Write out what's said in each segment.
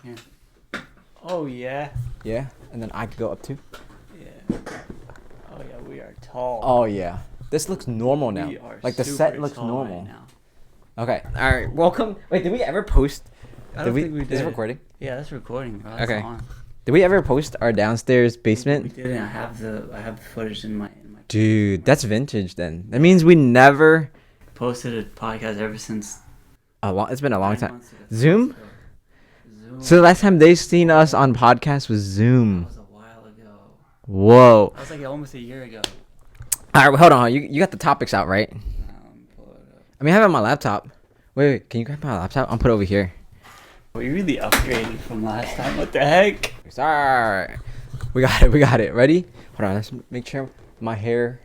Yeah. Oh yeah. Yeah, and then I could go up too. Yeah. Oh yeah, we are tall. Oh yeah, this looks normal now. We are Like the super set looks tall normal. right now. Okay. All right. Welcome. Wait, did we ever post? I don't think we did. Is it recording? Yeah, that's recording. Bro. That's Okay. On. Did we ever post our downstairs We basement? didn't. I have the footage in my. Dude, that's vintage. Then that means we never. Posted a podcast ever since. It's been a long 9 time. months ago. Zoom. Zoom. So the last time they seen us on podcast was Zoom. That was a while ago. Whoa. That was like almost a year ago. All right, well, hold on. You got the topics out, right? Pull it up. I mean, I have it on my laptop. Wait. Can you grab my laptop? I'll put it over here. We really upgraded from last time. What the heck? Sorry. We got it. Ready? Hold on. Let's make sure my hair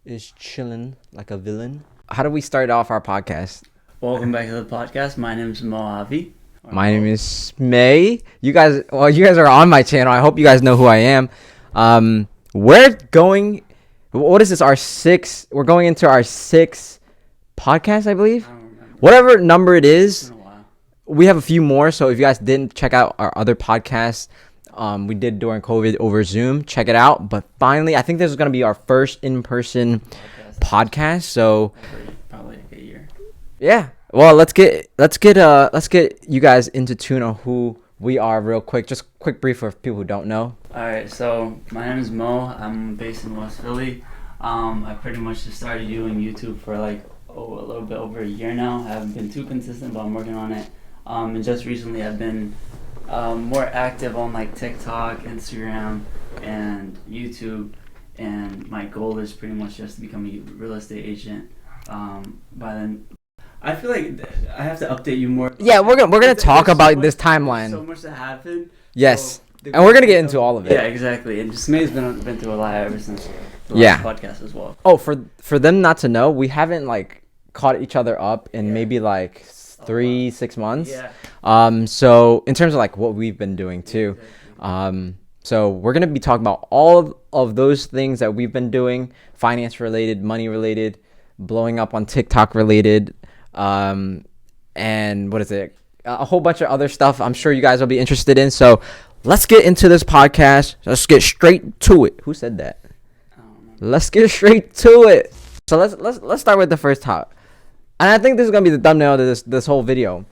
is chilling like a villain. How do we start off our podcast? Welcome back to the podcast. My name's Mohavi. My name is Smay. You guys are on my channel. I hope you guys know who I am. We're going. What is this? We're going into our sixth podcast, I believe. I don't remember. Whatever number it It's is, been a while. we have a few more. So if you guys didn't check out our other podcasts, we did during COVID over Zoom. Check it out. But finally, I think this is going to be our first in-person podcast. So Probably like a year. yeah. Well, let's get you guys into tune on who we are real quick. Just quick brief for people who don't know. Alright, so my name is Mo. I'm based in West Philly. I pretty much just started doing YouTube for like a little bit over a year now. I haven't been too consistent, but I'm working on it. And just recently I've been more active on like TikTok, Instagram, and YouTube. And my goal is pretty much just to become a real estate agent. By then, I feel like I have to update you more. Yeah, we're gonna talk about this timeline. So much to happen. Yes, So and we're gonna get into all of it. Yeah, exactly. And just May's been through a lot ever since the Yeah. last podcast as well. Oh, for them not to know, we haven't like caught each other up in maybe like 6 months. Yeah. So in terms of like what we've been doing too. Exactly. So we're going to be talking about all of those things that we've been doing, finance related, money related, blowing up on TikTok related, and what is it? A whole bunch of other stuff I'm sure you guys will be interested in. So let's get into this podcast. Let's get straight to it. Who said that? I don't know. Let's get straight to it. So let's start with the first topic. And I think this is going to be the thumbnail to this whole video.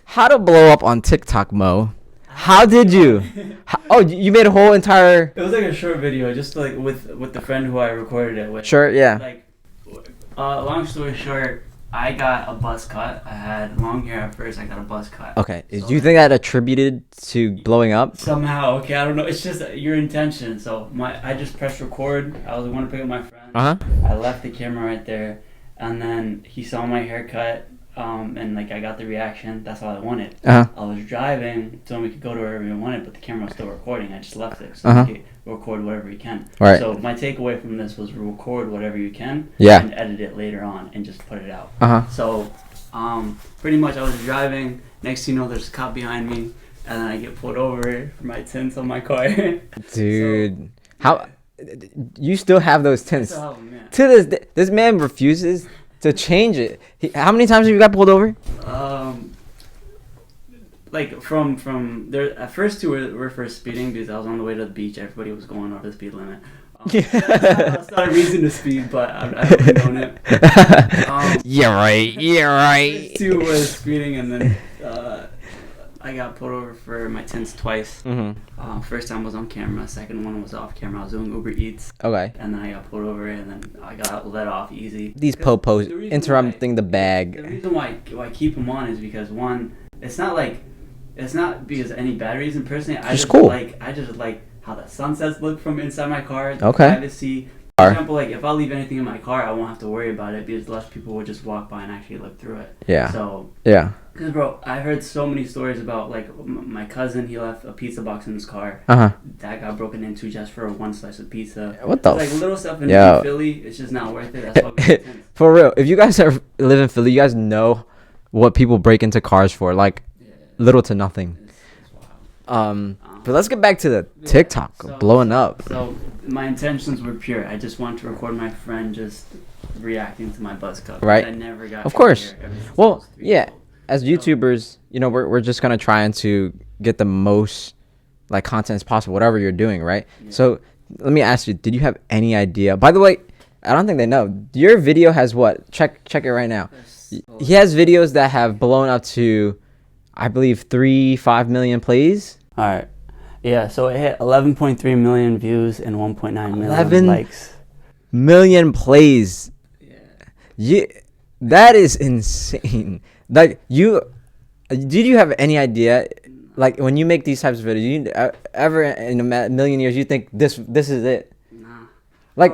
How to blow up on TikTok, Mo. How did you? You made a whole entire... It was like a short video, just like with the friend who I recorded it with. Sure, yeah. Like, long story short, I got a buzz cut. I had long hair at first. I got a buzz cut. Okay. So Do you think that attributed to blowing up? somehow, okay, I don't know. It's just your intention. So I just pressed record. I was going to pick up my friend. Uh-huh. I left the camera right there, and then he saw my haircut. And like I got the reaction. That's all I wanted. Uh-huh. I was driving, so we could go to wherever we wanted, but the camera was still recording. I just left it, so Uh-huh. we could record whatever you can. Right. So my takeaway from this was record whatever you can. Yeah. And edit it later on and just put it out. Uh-huh. So, pretty much I was driving. Next thing you know, there's a cop behind me, and then I get pulled over for my tints on my car. Dude. How... You still have those tints. So, man. To this day, this man refuses to change it. How many times have you got pulled over? Like from there, at first two were for speeding because I was on the way to the beach. Everybody was going over the speed limit. That's not a reason to speed, but I haven't known it. You're right. First two was speeding, and then I got pulled over for my tints twice. Mm-hmm. First time was on camera. Second one was off camera. I was doing Uber Eats. Okay. And then I got pulled over, and then I got let off easy. These popos The reason interrupting the The bag. reason why I keep them on is because one, it's not because of any bad reason. Personally, I Just just cool. like how the sunsets look from inside my car. The Okay. privacy. For example, like if I leave anything in my car, I won't have to worry about it because less people would just walk by and actually look through it. Yeah. So, Yeah. because bro, I heard so many stories about like my cousin. He left a pizza box in his car. Uh-huh. That got broken into just for one slice of pizza. What the Like little stuff in Yo. Philly, it's just not worth it. That's why we get tense. For real, if you guys live in Philly, you guys know what people break into cars for, like Yeah, little to nothing. it's wild. But let's get back to the Yeah, TikTok so- blowing up. So my intentions were pure. I just wanted to record my friend just reacting to my buzz cut. Right. I never got. Of to course. hear ever since I Well, was 3 yeah. years old. As YouTubers, you know, we're just gonna try and to get the most like content as possible, whatever you're doing, right? Yeah. So let me ask you, did you have any idea? By the way, I don't think they know. Your video has what? Check it right now. He has videos that have blown up to, I believe, 5 million plays. All right. Yeah, so it hit 11.3 million views and 1.9 million likes. Million plays. Yeah. That is insane. Like, did you have any idea, like, when you make these types of videos, you ever in a million years you think this is it? Nah. Like,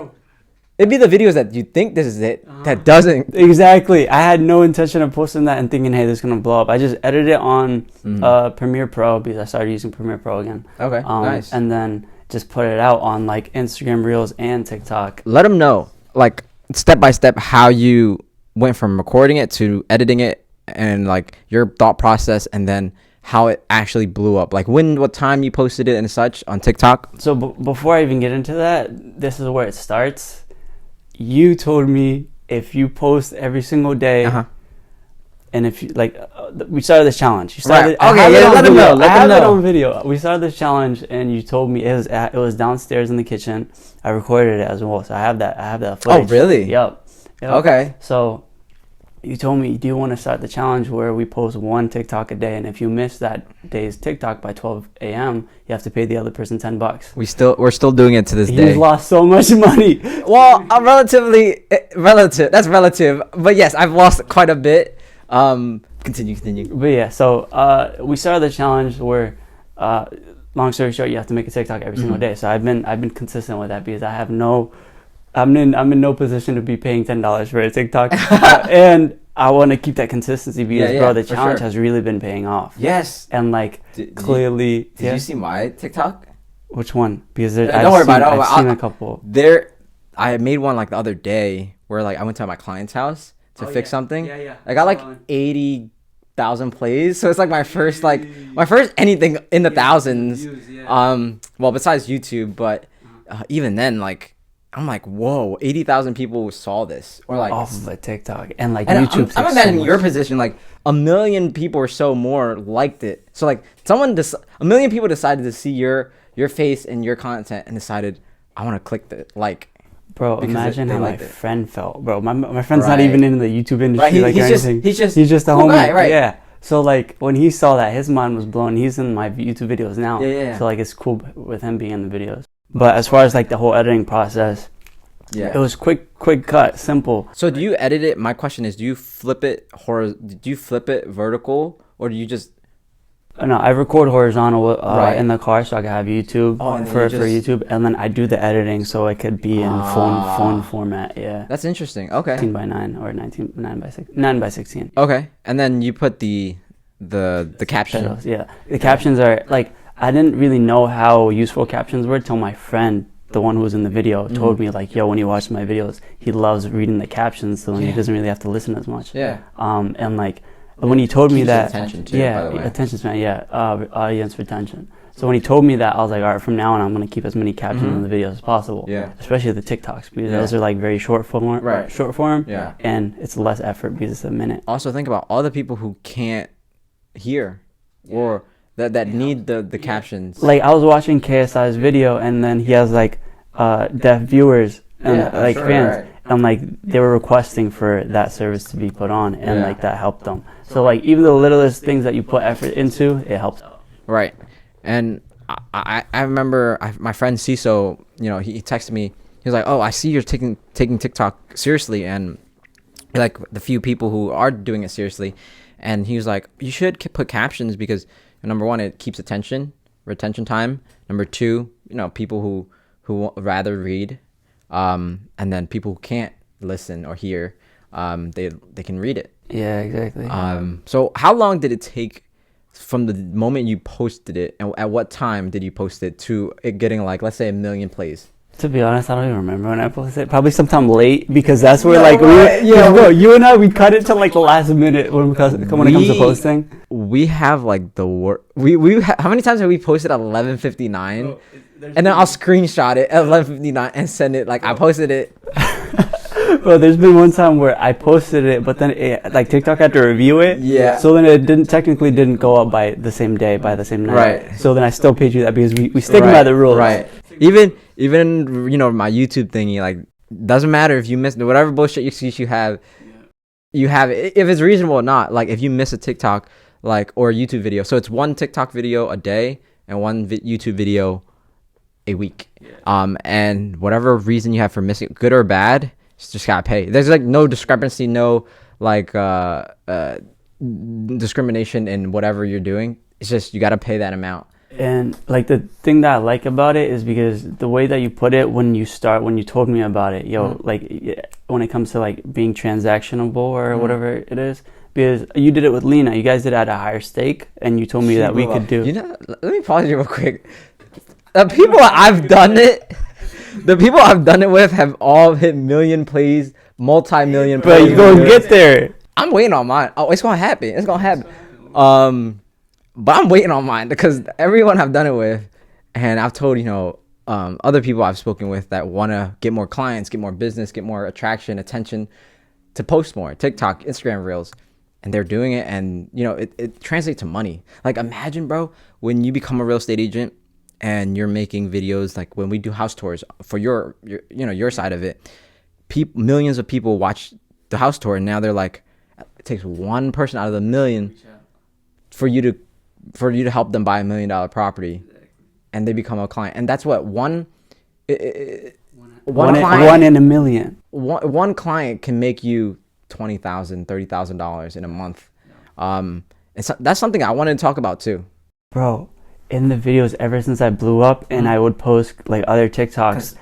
it'd be the videos that you think this is it that doesn't. Exactly. I had no intention of posting that and thinking, hey, this is gonna blow up. I just edited it on Premiere Pro because I started using Premiere Pro again. Okay, nice. And then just put it out on like Instagram Reels and TikTok. Let them know, like, step by step how you went from recording it to editing it, and like your thought process, and then how it actually blew up. Like what time you posted it and such on TikTok. So before I even get into that, this is where it starts. You told me if you post every single day, and if you like, we started this challenge. You started. Right. Okay, yeah, let them know. I have it on video. We started this challenge, and you told me it was downstairs in the kitchen. I recorded it as well, so I have that footage. Oh, really? Yep. Okay. So you told me, do you want to start the challenge where we post one TikTok a day, and if you miss that day's TikTok by 12 a.m., you have to pay the other person $10. We're still doing it to this day. You've lost so much money. Well, relative. That's relative, but yes, I've lost quite a bit. Continue. But yeah, so we started the challenge where, long story short, you have to make a TikTok every single day. So I've been consistent with that because I'm in no position to be paying $10 for a TikTok, and I want to keep that consistency because the challenge has really been paying off. Yes, and like clearly. Did you see my TikTok? Which one? Because don't worry about it. I've seen a couple. I made one like the other day where like I went to my client's house to fix something. Yeah. I got like 80,000 plays, so it's like my first anything in the thousands. Views, yeah. Well, besides YouTube, but even then, like, I'm like, whoa, 80,000 people saw this, or like off of a TikTok, and like YouTube. I'm imagining your position, like 1 million people or so more liked it. So like 1 million people decided to see your face and your content and decided, I want to click the like. Bro, imagine how my friend felt, bro. My friend's not even in the YouTube industry, He's just a homie, guy, right? Yeah. So like when he saw that, his mind was blown. He's in my YouTube videos now. Yeah. So like it's cool with him being in the videos. But as far as like the whole editing process, it was quick cut, simple. So do you edit it? My question is, do you flip it vertical, or do you just? No, I record horizontal in the car so I can have YouTube for YouTube, and then I do the editing so it could be in phone format. Yeah, that's interesting. Okay, 16:9 or 9:16. Okay, and then you put the captions. Yeah, the captions are like, I didn't really know how useful captions were till my friend, the one who was in the video, told me like, yo, when he watches my videos, he loves reading the captions, so he doesn't really have to listen as much. Yeah. And like when he told me that, attention too, by the way. Attention span, audience retention. So when he told me that, I was like, all right, from now on, I'm gonna keep as many captions in the videos as possible. Yeah. Especially the TikToks, because those are like very short form. Right. Short form. Yeah. And it's less effort because it's a minute. Also, think about all the people who can't hear, or that need the captions. Like I was watching KSI's video, and then he has like deaf viewers and fans, right. And like they were requesting for that service to be put on, and like that helped them. So like even the littlest things that you put effort into, it helps. Right. And I remember my friend Ciso, he texted me. He was like, "Oh, I see you're taking TikTok seriously," and like the few people who are doing it seriously, and he was like, "You should put captions because number one, it keeps retention time. Number two, people who rather read, and then people who can't listen or hear, they can read it." Yeah, exactly. So how long did it take from the moment you posted it, and at what time did you post it, to it getting like, let's say, 1 million plays? To be honest, I don't even remember when I posted it. Probably sometime late, because that's where bro, you and I, we cut it to like the last minute when it comes to posting. We have like the work. How many times have we posted at 11:59? And then I'll screenshot it at 11:59 and send it. Like, I posted it. Bro, there's been one time where I posted it, but then like TikTok had to review it. Yeah. So then it didn't go up by the same day, by the same night. Right. So then I still paid you that because we stick by the rules. Right. Even my YouTube thingy, like, doesn't matter if you miss whatever bullshit excuse you have. You have it if it's reasonable or not. Like if you miss a TikTok, like, or a YouTube video, so it's one TikTok video a day and one YouTube video a week. And whatever reason you have for missing, good or bad, just gotta pay. There's like no discrepancy, no like discrimination in whatever you're doing. It's just you gotta pay that amount. And like the thing that I like about it is because the way that you put it when you told me about it, like when it comes to like being transactionable or whatever it is, because you did it with Lena, you guys did it at a higher stake, and you told me that we could do. Let me pause you real quick. The people I've done it with have all hit million plays, multi-million plays. But you gonna get there. I'm waiting on mine. Oh, it's gonna happen. But I'm waiting on mine because everyone I've done it with, and I've told, other people I've spoken with that want to get more clients, get more business, get more attraction, attention, to post more, TikTok, Instagram Reels, and they're doing it, and, it translates to money. Like, imagine, bro, when you become a real estate agent and you're making videos, like when we do house tours for your side of it, millions of people watch the house tour, and now they're like, it takes one person out of the million for you to help them buy $1 million property, and they become a client. And that's what one in a million. One client can make you $20,000, $30,000 in a month. And so that's something I wanted to talk about too, bro. In the videos, ever since I blew up, and I would post like other TikToks,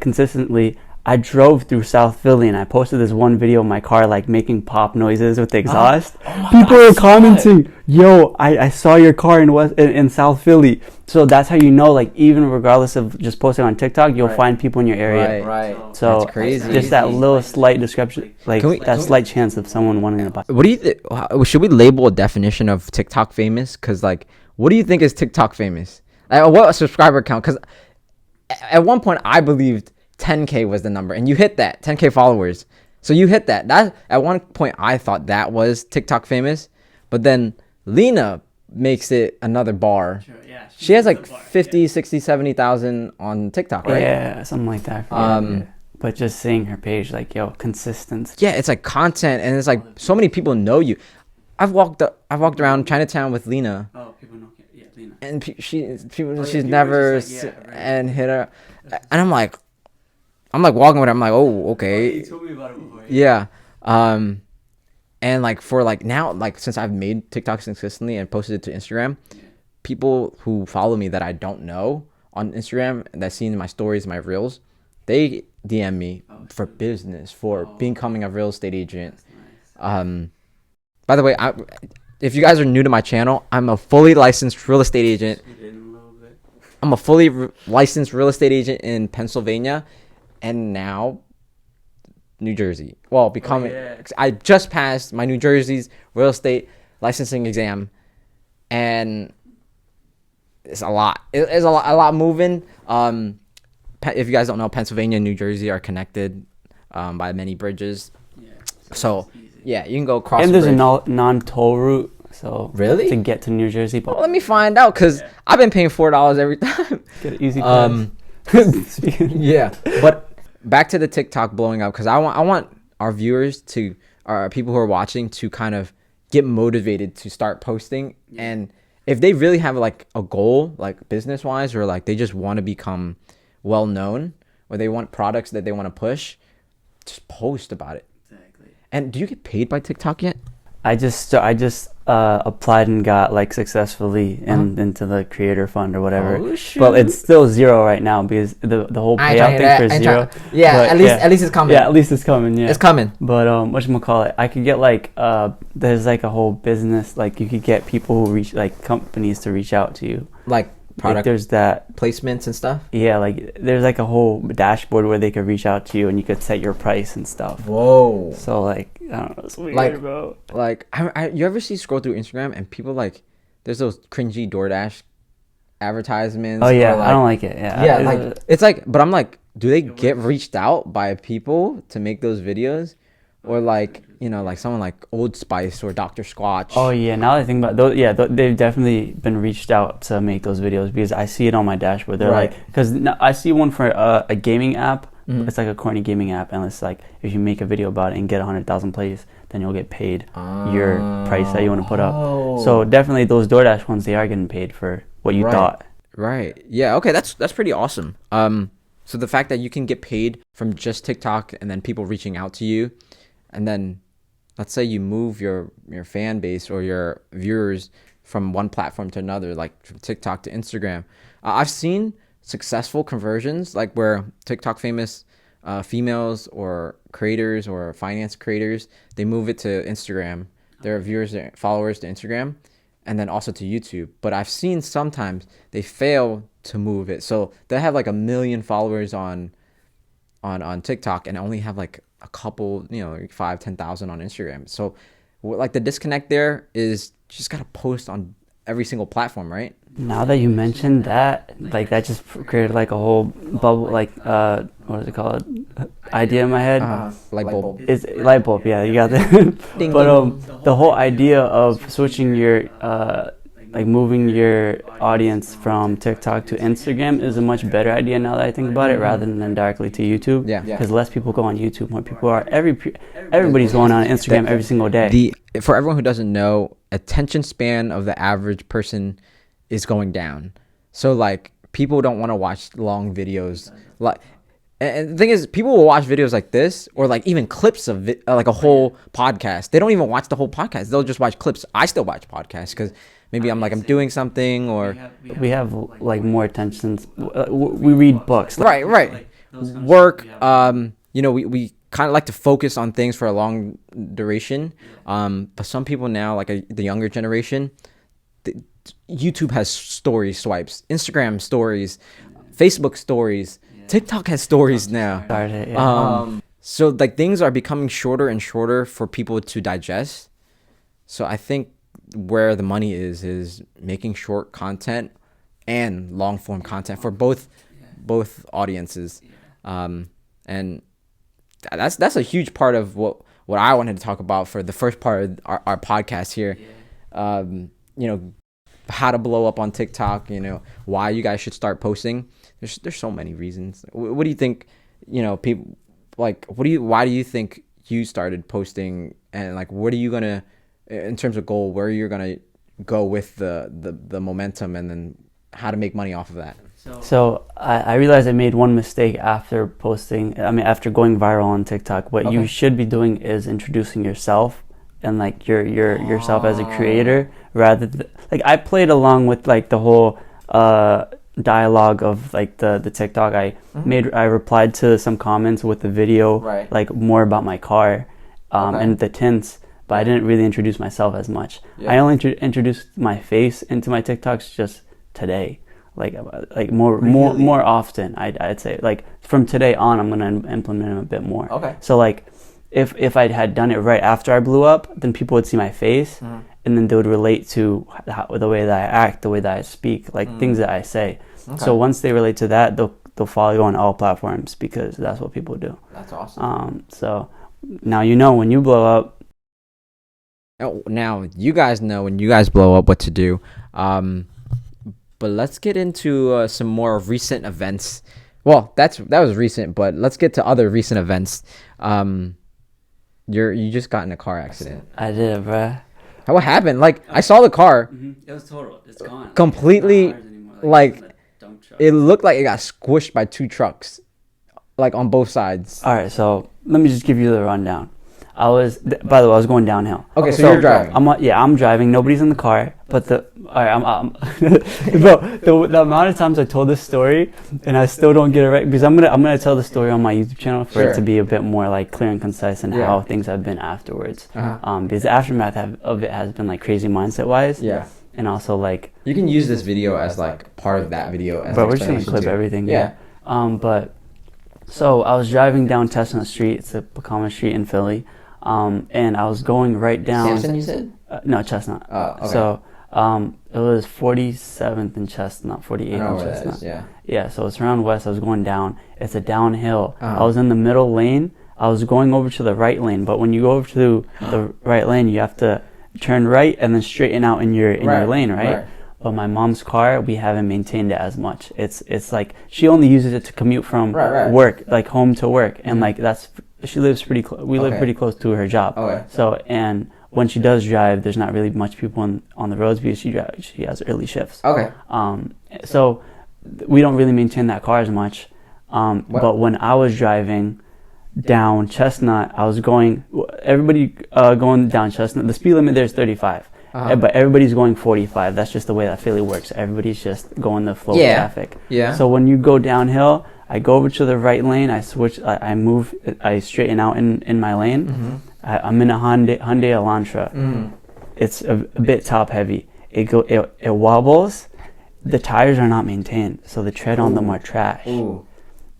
consistently. I drove through South Philly and I posted this one video of my car like making pop noises with the exhaust. People are commenting, "Yo, I saw your car in South Philly." So that's how you know, like, even regardless of just posting on TikTok, you'll find people in your area. Right. So that's crazy. Just that little slight description, like slight chance of someone wanting to buy. What do you think? Should we label a definition of TikTok famous? Because like, what do you think is TikTok famous? Like, what subscriber count? Because at one point I believed 10K was the number, and you hit that 10K followers. So you hit that. That at one point I thought that was TikTok famous, but then Lena makes it another bar. Sure, yeah, she has like 50, 60, 70,000 on TikTok, right? Yeah, something like that. But just seeing her page, like, consistency. Yeah, it's like content, and it's like so many people know you. I've walked around Chinatown with Lena. Oh, people know, yeah, Lena. And she's never and hit her, and I'm like walking with her. I'm like, oh, okay. You told me about it before. Yeah. And like for like now, like since I've made TikToks consistently and posted it to Instagram, people who follow me that I don't know on Instagram and that seen my stories, my reels, they DM me for business, for becoming a real estate agent. Nice. By the way, if you guys are new to my channel, I'm a fully licensed real estate agent. I'm a fully licensed real estate agent in Pennsylvania. And now, New Jersey. Well, I just passed my New Jersey's real estate licensing exam, and it's a lot. It's a lot moving. If you guys don't know, Pennsylvania and New Jersey are connected by many bridges. Yeah. So you can go across. And there's a non-toll route. So really to get to New Jersey. Well, let me find out because I've been paying $4 every time. Get an easy pass. Yeah, but back to the TikTok blowing up, because I want our viewers our people who are watching to kind of get motivated to start posting. And if they really have like a goal, like business wise, or like they just want to become well known, or they want products that they want to push, just post about it. Exactly. And do you get paid by TikTok yet? I just applied and got like successfully into the creator fund or whatever. Oh, shoot. But it's still zero right now because the whole payout thing for zero. Yeah, but at least it's coming. Yeah, at least it's coming. Yeah, it's coming. But whatchamacallit, I could get like there's like a whole business, like you could get people who reach, like companies to reach out to you, like product. Like there's that placements and stuff. Yeah, like there's like a whole dashboard where they could reach out to you and you could set your price and stuff. Whoa. So like I don't know, it's weird, like, bro. Like you ever scroll through Instagram and people like there's those cringy DoorDash advertisements. Oh yeah, like, I don't like it. Yeah. Yeah, like it's like, but I'm like, do they get reached out by people to make those videos, or like like someone like Old Spice or Dr. Squatch? Oh yeah, now that I think about those, yeah, they've definitely been reached out to make those videos because I see it on my dashboard. They're Right. like, because I see one for a gaming app. Mhm. It's like a corny gaming app, and it's like if you make a video about it and get 100,000 plays, then you'll get paid your price that you want to put up. So definitely those DoorDash ones, they are getting paid for what you Right. thought. Right. Yeah. Okay. That's pretty awesome. So the fact that you can get paid from just TikTok and then people reaching out to you, and then let's say you move your fan base or your viewers from one platform to another, like from TikTok to Instagram. I've seen successful conversions, like where TikTok famous females or creators or finance creators, they move it to Instagram, their viewers, their followers to Instagram, and then also to YouTube. But I've seen sometimes they fail to move it. So they have like 1 million followers on TikTok and only have like a couple, like 5,000-10,000 on Instagram. So like the disconnect there is you just gotta post on every single platform, right? Now that you mentioned that, like that just created like a whole bubble, like what is it called? Idea in my head. Light bulb. It's light bulb, yeah, you got that. Ding, But the whole idea of switching your like moving your audience from TikTok to Instagram is a much better idea now that I think about it, rather than directly to YouTube. Yeah. Because less people go on YouTube, more people are. Everybody's going on Instagram every single day. For everyone who doesn't know, attention span of the average person is going down. So like people don't want to watch long videos. Like, and the thing is, people will watch videos like this or like even clips of like a whole podcast. They don't even watch the whole podcast. They'll just watch clips. I still watch podcasts because maybe I'm doing something or We have like more attention. We read books. right. Work. We kind of like to focus on things for a long duration. But some people now, like the younger generation, YouTube has story swipes, Instagram stories, Facebook stories, TikTok has stories now. So like things are becoming shorter and shorter for people to digest. So I think where the money is making short content and long form content for both audiences. And that's a huge part of what I wanted to talk about for the first part of our podcast here. How to blow up on TikTok, why you guys should start posting. There's so many reasons. What do you think, people like, why do you think you started posting, and like, what are you going to, in terms of goal, where you're going to go with the momentum, and then how to make money off of that? So I realized I made one mistake after after going viral on TikTok. What you should be doing is introducing yourself and like yourself as a creator, rather than, like, I played along with like the whole dialogue of like the TikTok. I replied to some comments with the video, Right. like more about my car and the tints, but I didn't really introduce myself as much. I only introduced my face into my TikToks just today. Like more often, I'd say, like from today on I'm gonna implement them a bit more. So like if I had done it right after I blew up, then people would see my face, and then they would relate to the way that I act, the way that I speak, like things that I say. So once they relate to that, they'll follow you on all platforms, because that's what people do. That's awesome. So now when you blow up. Now you guys know when you guys blow up what to do. But let's get into some more recent events. Well, that was recent, but let's get to other recent events. You just got in a car accident. I did, bruh. What happened? Like, I saw the car. It was total. It's gone. Completely, like, it looked like it got squished by 2 trucks, like on both sides. All right, so let me just give you the rundown. By the way, I was going downhill. Okay, so you're driving. I'm driving. Nobody's in the car. But bro, the amount of times I told this story and I still don't get it right, because I'm gonna tell the story on my YouTube channel for it to be a bit more like clear and concise, and how things have been afterwards. Because the aftermath of it has been like crazy mindset wise. Yeah. And also like, you can use this video as like part of that video. But we're just gonna clip everything. Yeah. But so I was driving down Chestnut Street. It's a common street in Philly. And I was going right down. Samson, you said? No, Chestnut. Oh, okay. So It was 47th and Chestnut, 48th and Chestnut. Yeah, so it's around west. I was going down. It's a downhill. I was in the middle lane. I was going over to the right lane, but when you go over to the right lane, you have to turn right and then straighten out in your lane, right? But my mom's car, we haven't maintained it as much. It's like she only uses it to commute from work, like home to work, and like she lives pretty close. We live pretty close to her job. So and when she does drive, there's not really much people on the roads because she has early shifts. So we don't really maintain that car as much. But when I was driving down Chestnut, I was going. Everybody going down Chestnut. The speed limit there is 35. But everybody's going 45. That's just the way that Philly works. Everybody's just going the flow of traffic. So when you go downhill, I go over to the right lane. I switch. I move. I straighten out in my lane. I'm in a Hyundai Elantra. It's a bit top heavy. It wobbles. The tires are not maintained, so the tread on them are trash.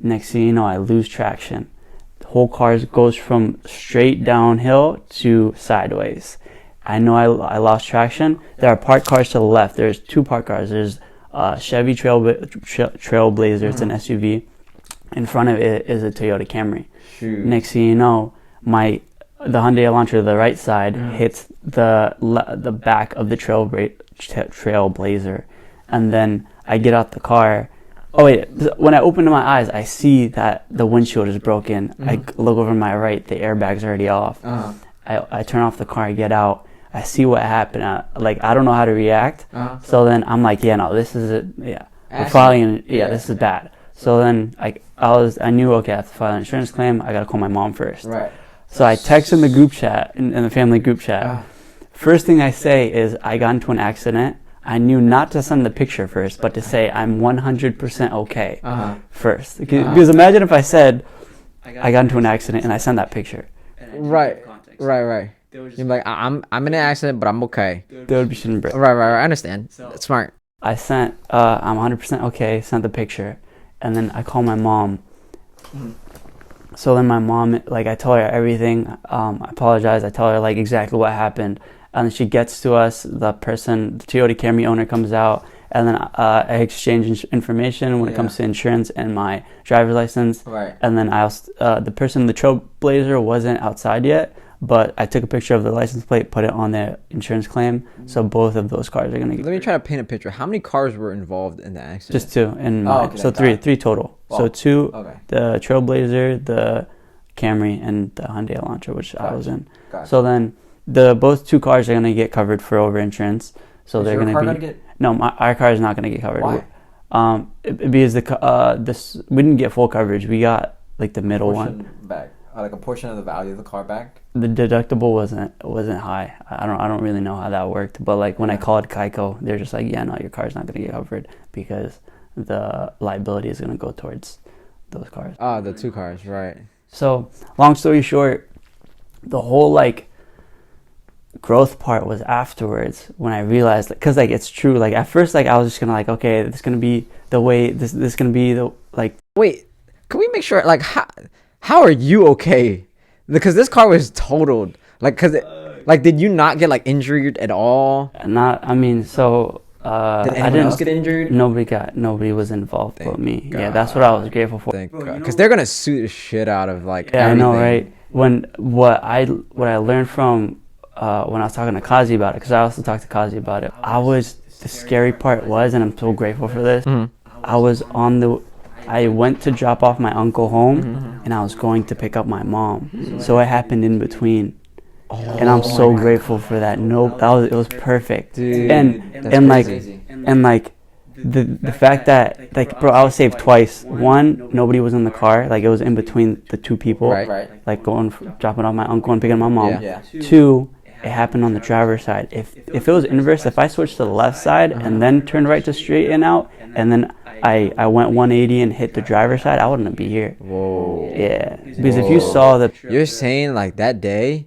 Next thing you know, I lose traction. The whole car goes from straight downhill to sideways. I know I lost traction. There are parked cars to the left. There's 2 parked cars. There's Chevy Trailblazer. It's an SUV. In front of it is a Toyota Camry. Next thing you know, the Hyundai Elantra, the right side, hits the back of the Trailblazer, and then I get out the car. Oh wait! When I open my eyes, I see that the windshield is broken. I look over my right. The airbag's already off. I turn off the car. I get out. I see what happened. I don't know how to react. So then I'm like, yeah, no, this is it. Yeah, we're filing. Yeah, this is bad. So then I knew, okay, I have to file an insurance claim. I gotta call my mom first. So I text in the group chat, in the family group chat. First thing I say is I got into an accident. I knew not to send the picture first, but to say I'm 100% okay first. Because imagine if I said I got into an accident and I sent that picture. Right. You're like, I'm in an accident, but I'm okay. They would be shitting brick. Right. I understand. That's smart. I sent, I'm 100% okay, sent the picture, and then I call my mom. So then my mom, like, I tell her everything. I apologize. I tell her, like, exactly what happened. And then she gets to us. The Toyota Camry owner comes out, and then I exchange information when it comes to insurance and my driver's license. And then the Trailblazer wasn't outside yet, but I took a picture of the license plate, put it on the insurance claim. So both of those cars are going to get... Let me try to paint a picture. How many cars were involved in the accident? Just 2. So three total. Wow. So 2, the Trailblazer, the Camry, and the Hyundai Elantra, which I was in. So then both 2 cars are going to get covered for over insurance. So they're going to be... No, our car is not going to get covered. Why? Because we didn't get full coverage. We got like the middle one. Back. Like a portion of the value of the car back? The deductible wasn't high. I don't really know how that worked, but like when I called Geico, they're just like, yeah, no, your car's not going to get covered because the liability is going to go towards those cars. The 2 cars, right. So long story short, the whole like growth part was afterwards when I realized, because like it's true. Like at first, like I was just gonna like, okay, this is gonna be the way. This is gonna be the like. Wait, can we make sure? Like how are you okay? Because this car was totaled. Like, did you not get like injured at all? Did anyone else get injured? Nobody was involved but me. God. Yeah, that's what I was grateful for. Because they're gonna sue the shit out of like. Yeah, everything. I know, right? What I learned from when I was talking to Kazi about it, because I also talked to Kazi about it. The scary part was, and I'm so grateful for this. I went to drop off my uncle home, and I was going to pick up my mom. So it happened in between, and I'm so grateful for that. It was perfect. Dude, the fact that like, bro, I was saved twice. One, nobody was in the car. Like it was in between the 2 people. Like dropping off my uncle and picking up my mom. 2, it happened on the driver's side. If it was inverse, if I switched to the left side and then turned right to straighten out, and then I went 180 and hit the driver's side, I wouldn't be here. Whoa. Yeah. Because if you saw You're saying like that day,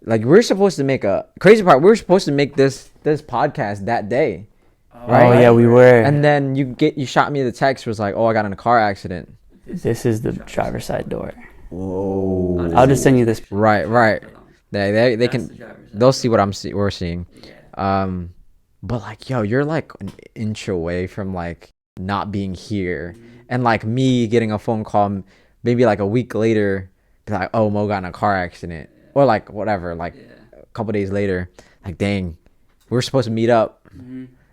like we're supposed to make a crazy part. We were supposed to make this podcast that day. Right? Oh yeah, we were. And then you shot me the text, was like, oh, I got in a car accident. This is the driver's side door. Whoa. I'll just send you this. Right. They'll see what we're seeing. but like, yo, you're like an inch away from like not being here, and like me getting a phone call maybe like a week later, like, oh, Mo got in a car accident, or like whatever, like a couple days later, like, dang, we were supposed to meet up.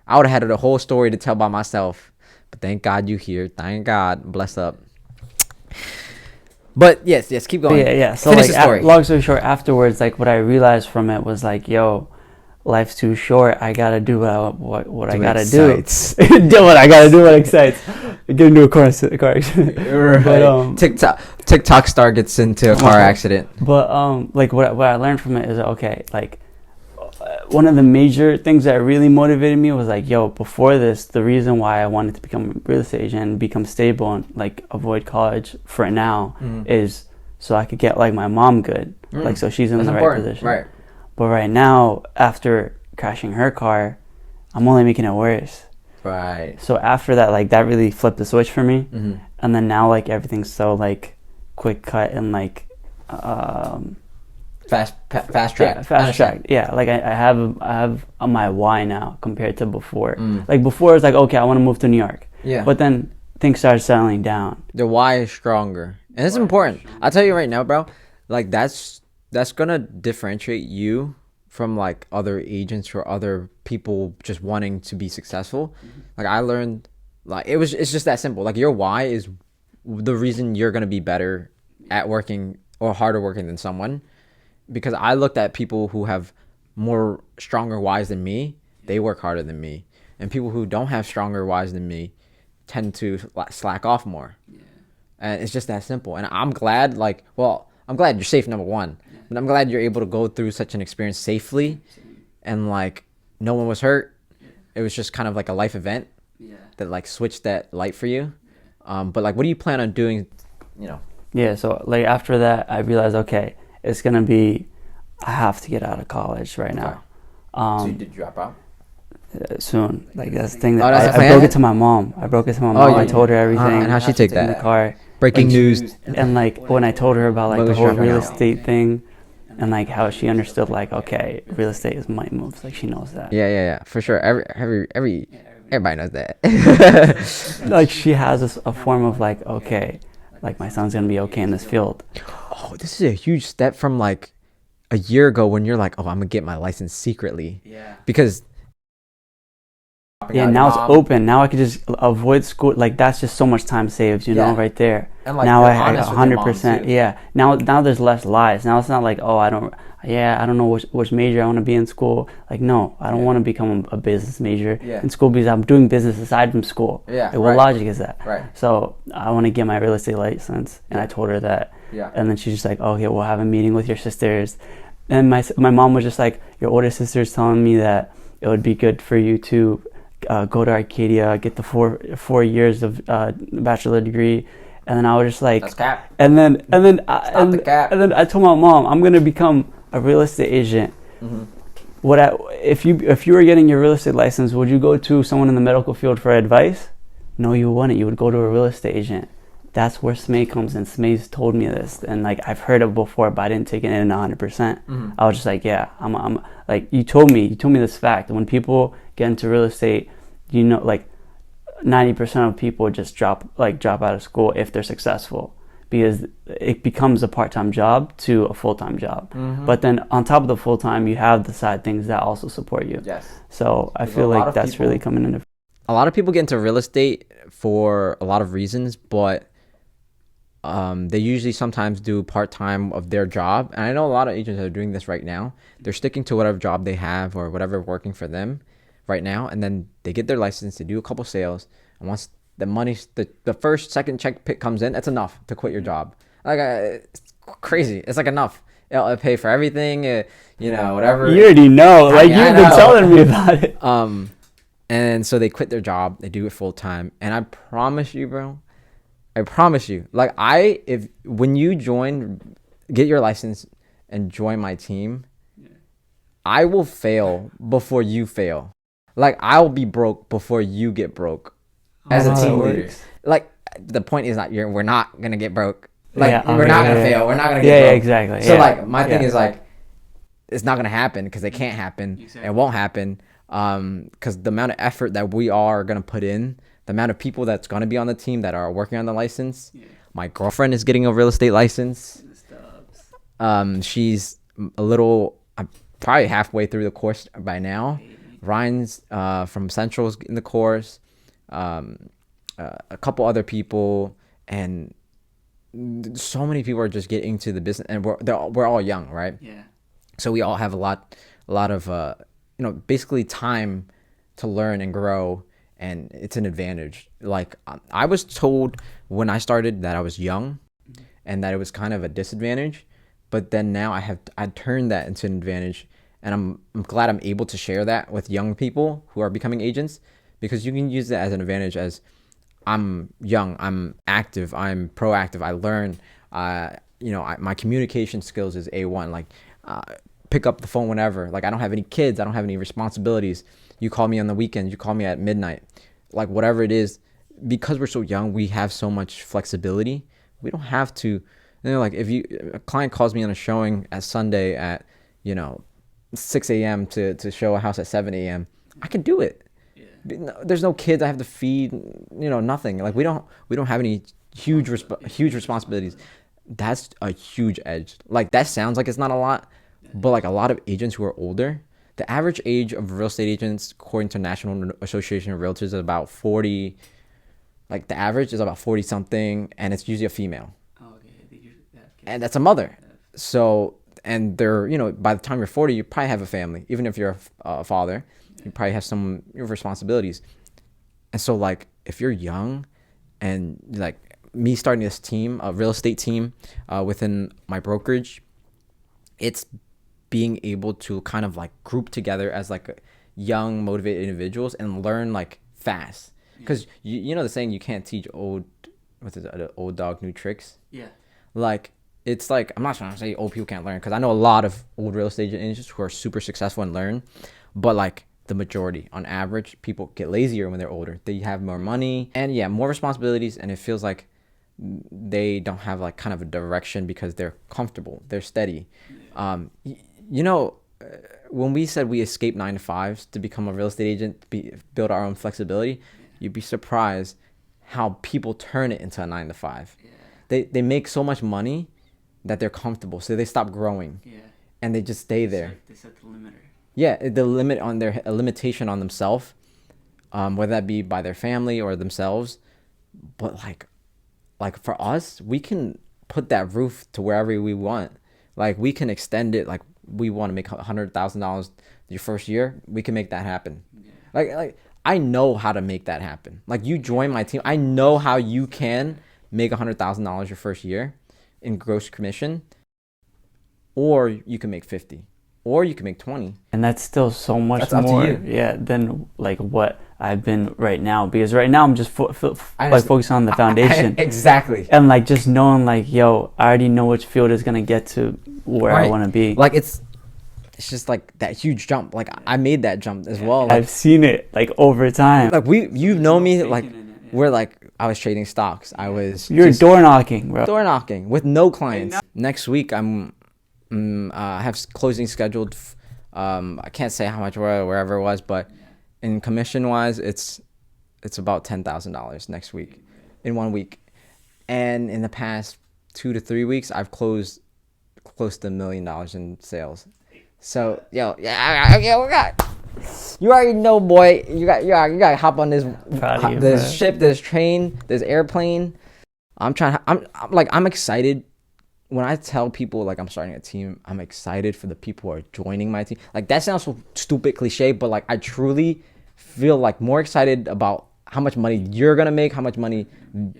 I would have had a whole story to tell by myself, but thank God you here. Thank God, bless up. But yes, keep going. Yeah. So finish like, the story. long story short, afterwards, like what I realized from it was like, yo, life's too short. I gotta do what I gotta do. Do what I gotta do. What excites. Get into a car accident. Right. But TikTok star gets into a car accident. But like what I learned from it is, okay, like one of the major things that really motivated me was like, yo, before this, the reason why I wanted to become a real estate agent and become stable and like avoid college for now is so I could get like my mom good, like so she's in the right position. Right. But right now, after crashing her car, I'm only making it worse. Right. So after that, like that really flipped the switch for me. And then now like everything's so like quick cut and like fast track. Yeah, fast track. Yeah, like I have my why now compared to before. Like before it's like, okay, I want to move to New York. Yeah. But then things started settling down. The why is stronger. And it's important. I'll tell you right now, bro, like that's gonna differentiate you from like other agents or other people just wanting to be successful. Like I learned, like it's just that simple. Like your why is the reason you're gonna be better at working or harder working than someone. Because I looked at people who have more stronger whys than me, they work harder than me. And people who don't have stronger whys than me tend to slack off more. And it's just that simple. And I'm glad, I'm glad you're safe, number one. But I'm glad you're able to go through such an experience safely. And like, no one was hurt. It was just kind of like a life event that like switched that light for you. But like, what do you plan on doing, Yeah, so like after that, I realized, okay, it's going to be, I have to get out of college right now. So you did drop out? Soon. Like that's the thing that I broke it to my mom. I told her everything. And how'd she take that? In the car. Breaking news. And like when I told her about like the whole real estate thing and like how she understood like, okay, real estate is money moves. Like she knows that. Yeah. For sure. Everybody knows that. Like she has a form of like, okay, like my son's going to be okay in this field. Oh, this is a huge step from like a year ago when you're like, oh, I'm gonna get my license secretly. Yeah. Because now it's open. Now I could just avoid school. Like that's just so much time saved, you know, right there. And like now I 100%. Yeah. Now there's less lies. Now it's not like, oh, I don't know which major I want to be in school. Like no, I don't want to become a business major in school because I'm doing business aside from school. Yeah. Like, what logic is that? Right. So I want to get my real estate license, and I told her that. Yeah. And then she's just like, okay, we'll have a meeting with your sisters. And my mom was just like, your older sister's telling me that it would be good for you to go to Arcadia, get the four years of bachelor degree. And then I was just like, that's cap. And then I told my mom, I'm gonna become a real estate agent. If you were getting your real estate license, would you go to someone in the medical field for advice? No, you wouldn't. You would go to a real estate agent. That's where Smay comes in. Smay's told me this, and like I've heard it before, but I didn't take it in 100%. I was just like, yeah, I'm like you told me this fact. When people get into real estate, you know, like 90% of people just drop out of school if they're successful, because it becomes a part-time job to a full-time job. But then on top of the full-time, you have the side things that also support you. Yes. So I feel like that's really coming into. A lot of people get into real estate for a lot of reasons, but they usually sometimes do part-time of their job. And I know a lot of agents are doing this right now. They're sticking to whatever job they have or whatever working for them right now. And then they get their license, they do a couple sales. And once the money, the first, second check pick comes in, that's enough to quit your job. Like, it's crazy. It's like enough. It'll pay for everything, whatever. You already know. Like, you've been telling me about it. And so they quit their job. They do it full time. And I promise you, bro, like when you get your license and join my team, I will fail before you fail. Like I'll be broke before you get broke as a team leader. Like the point is we're not going to get broke. Like we're not going to fail. We're not going to get broke. Yeah, exactly. So like my thing is like, it's not going to happen because it can't happen. Exactly. It won't happen. because the amount of effort that we are going to put in, the amount of people that's going to be on the team that are working on the license. Yeah. My girlfriend is getting a real estate license. She's a little, probably halfway through the course by now. Ryan's from Central's in the course. A couple other people, and so many people are just getting into the business, and we're all young, right? Yeah. So we all have a lot of basically time to learn and grow, and it's an advantage. Like, I was told when I started that I was young, and that it was kind of a disadvantage, but then now I turned that into an advantage, and I'm glad I'm able to share that with young people who are becoming agents, because you can use that as an advantage. As I'm young, I'm active, I'm proactive, I learn, my communication skills is A1. Like, pick up the phone whenever. Like, I don't have any kids, I don't have any responsibilities. You call me on the weekends, you call me at midnight, like whatever it is. Because we're so young, we have so much flexibility. We don't have to, like, if a client calls me on a showing at Sunday at 6 a.m. to show a house at 7 a.m., I can do it. There's no kids I have to feed, nothing. Like, we don't have any huge responsibilities. That's a huge edge. Like, that sounds like it's not a lot, but like a lot of agents who are older, the average age of real estate agents, according to National Association of Realtors, is about 40. Like, the average is about 40 something, and it's usually a female. And that's a mother. So, and they're, by the time you're 40, you probably have a family. Even if you're a father, you probably have some responsibilities. And so, like, if you're young, and like me starting this team, a real estate team within my brokerage, it's being able to kind of like group together as like young, motivated individuals and learn like fast. Because you know the saying, you can't teach old dog new tricks. Yeah. Like, it's like, I'm not trying to say old people can't learn, because I know a lot of old real estate agents who are super successful and learn, but like the majority, on average, people get lazier when they're older. They have more money and more responsibilities, and it feels like they don't have like kind of a direction because they're comfortable, they're steady. When we said we escape 9 to 5s to become a real estate agent, build our own flexibility, you'd be surprised how people turn it into a 9 to 5. They make so much money that they're comfortable, so they stop growing, and they just stay there. They set the limiter. The limit on a limitation on themselves, whether that be by their family or themselves. But like for us, we can put that roof to wherever we want. Like, we can extend it. Like, we want to make $100,000 your first year, we can make that happen. Like I know how to make that happen. Like, you join my team, I know how you can make $100,000 your first year in gross commission, or you can make 50, or you can make 20, and that's still so much that's more up to you. Than like what I've been right now, because right now I'm just focusing on the foundation. Exactly. And like just knowing like, yo, I already know which field is gonna get to where I want to be. Like, it's just like that huge jump. Like, I made that jump as well. Like, I've seen it like over time. Like, you know me, like we're like, I was trading stocks. You're door knocking, bro. Door knocking with no clients. Next week I have closing scheduled. I can't say how much, wherever it was, but in commission wise, it's about $10,000 next week, in 1 week. And in the past 2 to 3 weeks, I've closed close to $1 million in sales. So, we got. You already know, boy. You got to hop on this ship, this train, this airplane. I'm excited. When I tell people like I'm starting a team, I'm excited for the people who are joining my team. Like, that sounds so stupid cliche, but like, I truly feel like more excited about how much money you're gonna make, how much money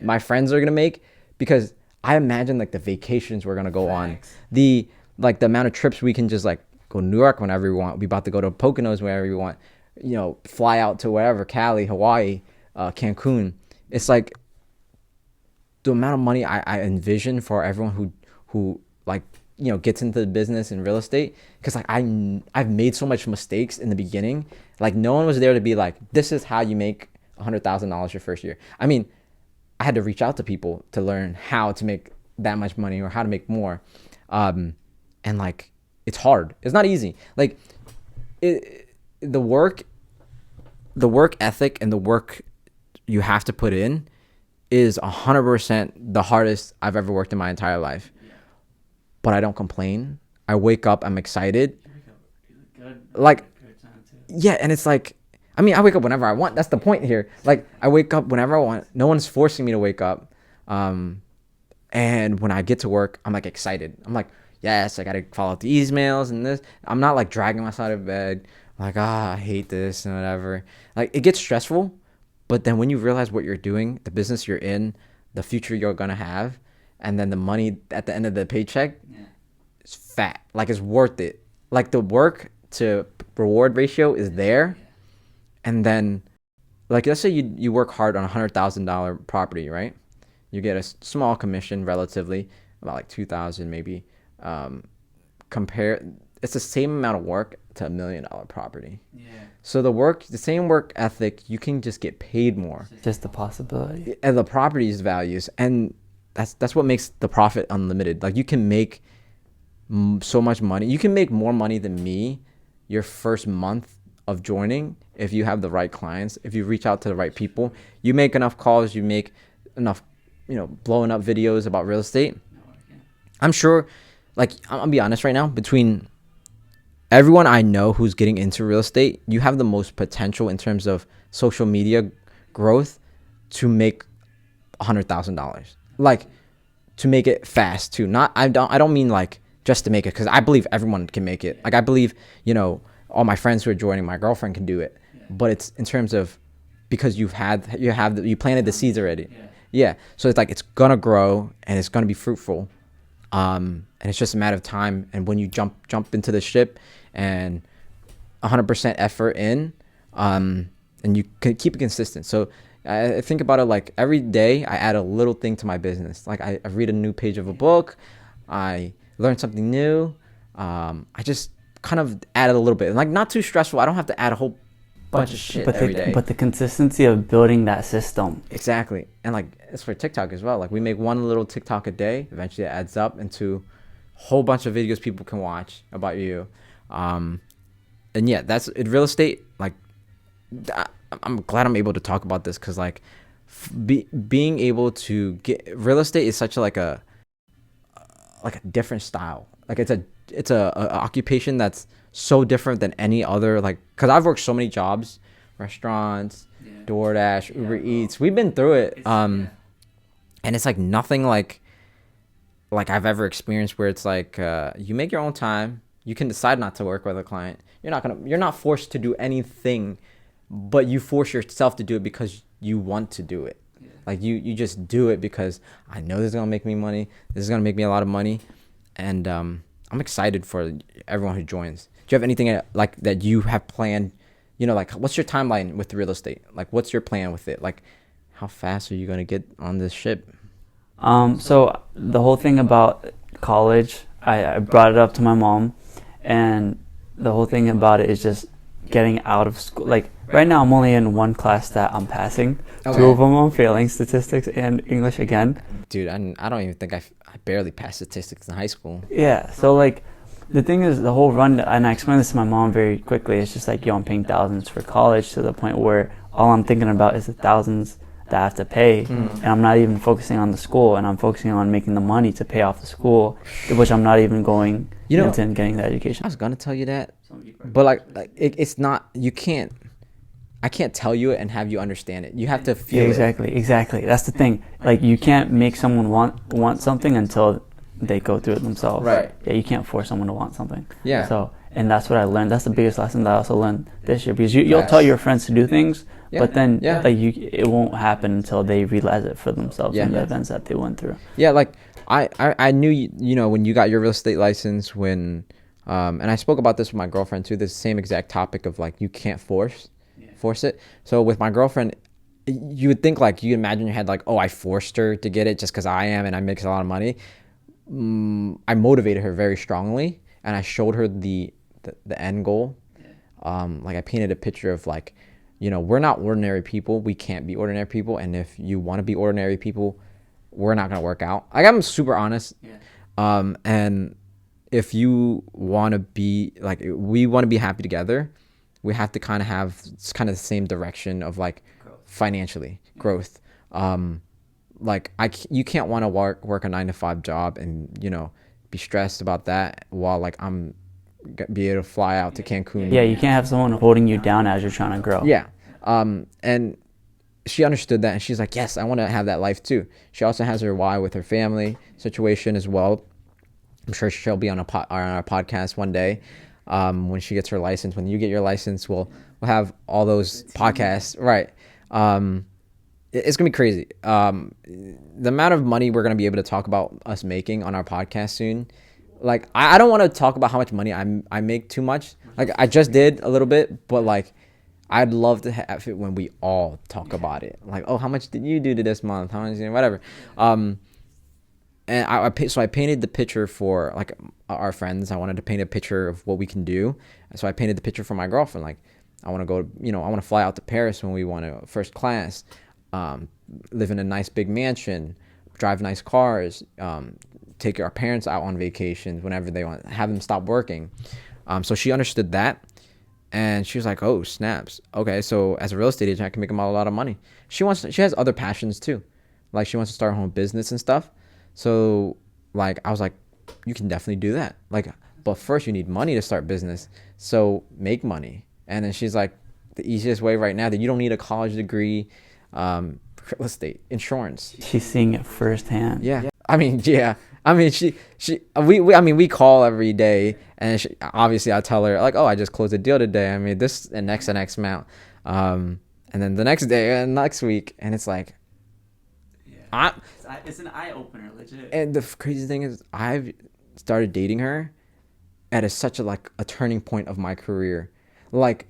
my friends are gonna make, because I imagine like the vacations we're gonna go on, the amount of trips we can just like go to New York whenever we want. We about to go to Poconos whenever we want. Fly out to wherever, Cali, Hawaii, Cancun. It's like the amount of money I envision for everyone who like gets into the business in real estate, because like I've made so much mistakes in the beginning. Like, no one was there to be like, this is how you make $100,000 your first year. I mean, I had to reach out to people to learn how to make that much money or how to make more, and like, it's hard. It's not easy. Like, the work the work ethic and the work you have to put in is 100% the hardest I've ever worked in my entire life. But I don't complain. I wake up, I'm excited. Like, yeah, and it's like, I mean, I wake up whenever I want. That's the point here. Like, I wake up whenever I want. No one's forcing me to wake up. And when I get to work, I'm like excited. I'm like, yes, I got to follow up the emails and this. I'm not like dragging myself out of bed. I'm like, I hate this and whatever. Like, it gets stressful. But then when you realize what you're doing, the business you're in, the future you're going to have, and then the money at the end of the paycheck, it's fat. Like, it's worth it. Like, the work to reward ratio is there. And then, like, let's say you work hard on a $100,000 property, right? You get a small commission relatively, about like $2,000 maybe. It's the same amount of work to $1 million property. Yeah. So the same work ethic, you can just get paid more. Just the possibility. And the property's values, and that's what makes the profit unlimited. Like, you can make so much money. You can make more money than me your first month of joining if you have the right clients, if you reach out to the right people. You make enough calls, you make enough, blowing up videos about real estate. I'm sure, like, I'll be honest right now, between everyone I know who's getting into real estate, you have the most potential in terms of social media growth to make $100,000. Like, to make it fast too. I don't mean like just to make it, because I believe everyone can make it. Like, I believe, all my friends who are joining, my girlfriend can do it. But it's in terms of, because you planted the seeds already. Yeah. So it's like, it's gonna grow and it's gonna be fruitful. And it's just a matter of time. And when you jump into the ship and 100% effort in, and you can keep it consistent. So I think about it like every day I add a little thing to my business. Like, I read a new page of a book, I learn something new. I just kind of added a little bit, like, not too stressful. I don't have to add a whole bunch of shit every day. But the consistency of building that system. Exactly. And like, it's for TikTok as well. Like, we make one little TikTok a day. Eventually it adds up into a whole bunch of videos people can watch about you. And yeah, that's it. Real estate, like, I'm glad I'm able to talk about this, because like, being able to get real estate is such a different style. Like, it's a occupation that's so different than any other, like, because I've worked so many jobs, restaurants, DoorDash, Uber Eats. We've been through it. And it's like nothing like I've ever experienced, where it's like, you make your own time. You can decide not to work with a client. You're not forced to do anything, but you force yourself to do it because you want to do it. Like, you just do it because I know this is gonna make me money. This is gonna make me a lot of money. And I'm excited for everyone who joins. Do you have anything like that you have planned? Like, what's your timeline with real estate? Like, what's your plan with it? Like, how fast are you gonna get on this ship? So the whole thing about college, I brought it up to my mom, and the whole thing about it is just getting out of school. Like, right now I'm only in one class that I'm passing. Okay. 2 of them I'm failing, statistics and English again. Dude, I don't even think I barely passed statistics in high school. Yeah, so like, the thing is, the whole run, and I explained this to my mom very quickly, it's just like, I'm paying thousands for college, to the point where all I'm thinking about is the thousands that I have to pay, and I'm not even focusing on the school, and I'm focusing on making the money to pay off the school, which I'm not even going into getting the education. I was gonna tell you that, but like it's not, I can't tell you it and have you understand it. You have to feel it. Exactly. That's the thing. Like, you can't make someone want something until they go through it themselves. Right. Yeah, you can't force someone to want something. Yeah. So, and that's what I learned. That's the biggest lesson that I also learned this year, because you'll tell your friends to do things, but then it won't happen until they realize it for themselves in the events that they went through. Yeah, like I knew when you got your real estate license, when and I spoke about this with my girlfriend too. This same exact topic of like, you can't force it. So with my girlfriend, you would think, like, you imagine in your head like, oh, I forced her to get it just because I am and I make a lot of money. I motivated her very strongly, and I showed her the end goal. Like, I painted a picture of like, we're not ordinary people. We can't be ordinary people, and if you want to be ordinary people, we're not gonna work out. Like, I'm super honest. And if you want to be like, we want to be happy together, we have to kind of have kind of the same direction of like financially growth. Like you can't want to work a 9-to-5 job and, you know, be stressed about that while like I'm be able to fly out to Cancun. Yeah, you can't have someone holding you down as you're trying to grow. Yeah. And she understood that, and she's like, yes, I want to have that life too. She also has her why with her family situation as well. I'm sure she'll be on our podcast one day when she gets her license. When you get your license, we'll have all those podcasts. Right. It's going to be crazy. The amount of money we're going to be able to talk about us making on our podcast soon. Like, I don't want to talk about how much money I make too much. Like, I just did a little bit, but like, I'd love to have it when we all talk about it. Like, oh, how much did you do to this month? How much, whatever. And I painted the picture for like our friends. I wanted to paint a picture of what we can do. So I painted the picture for my girlfriend. Like, I want to go, I want to fly out to Paris when we want to first class, live in a nice big mansion, drive nice cars, take our parents out on vacations whenever they want, have them stop working. So she understood that. And she was like, oh, snaps. Okay, so as a real estate agent, I can make a lot of money. She has other passions too. Like, she wants to start her own business and stuff. So, like, I was like, you can definitely do that. Like, but first you need money to start business. So make money. And then she's like, the easiest way right now that you don't need a college degree, real estate, insurance. She's seeing it firsthand. Yeah. I mean, yeah. I mean, we call every day, and obviously I tell her like, oh, I just closed a deal today. I mean, this and X amount, and then the next day and next week, and it's like, it's an eye opener, legit. And the crazy thing is, I've started dating her at such a turning point of my career. Like,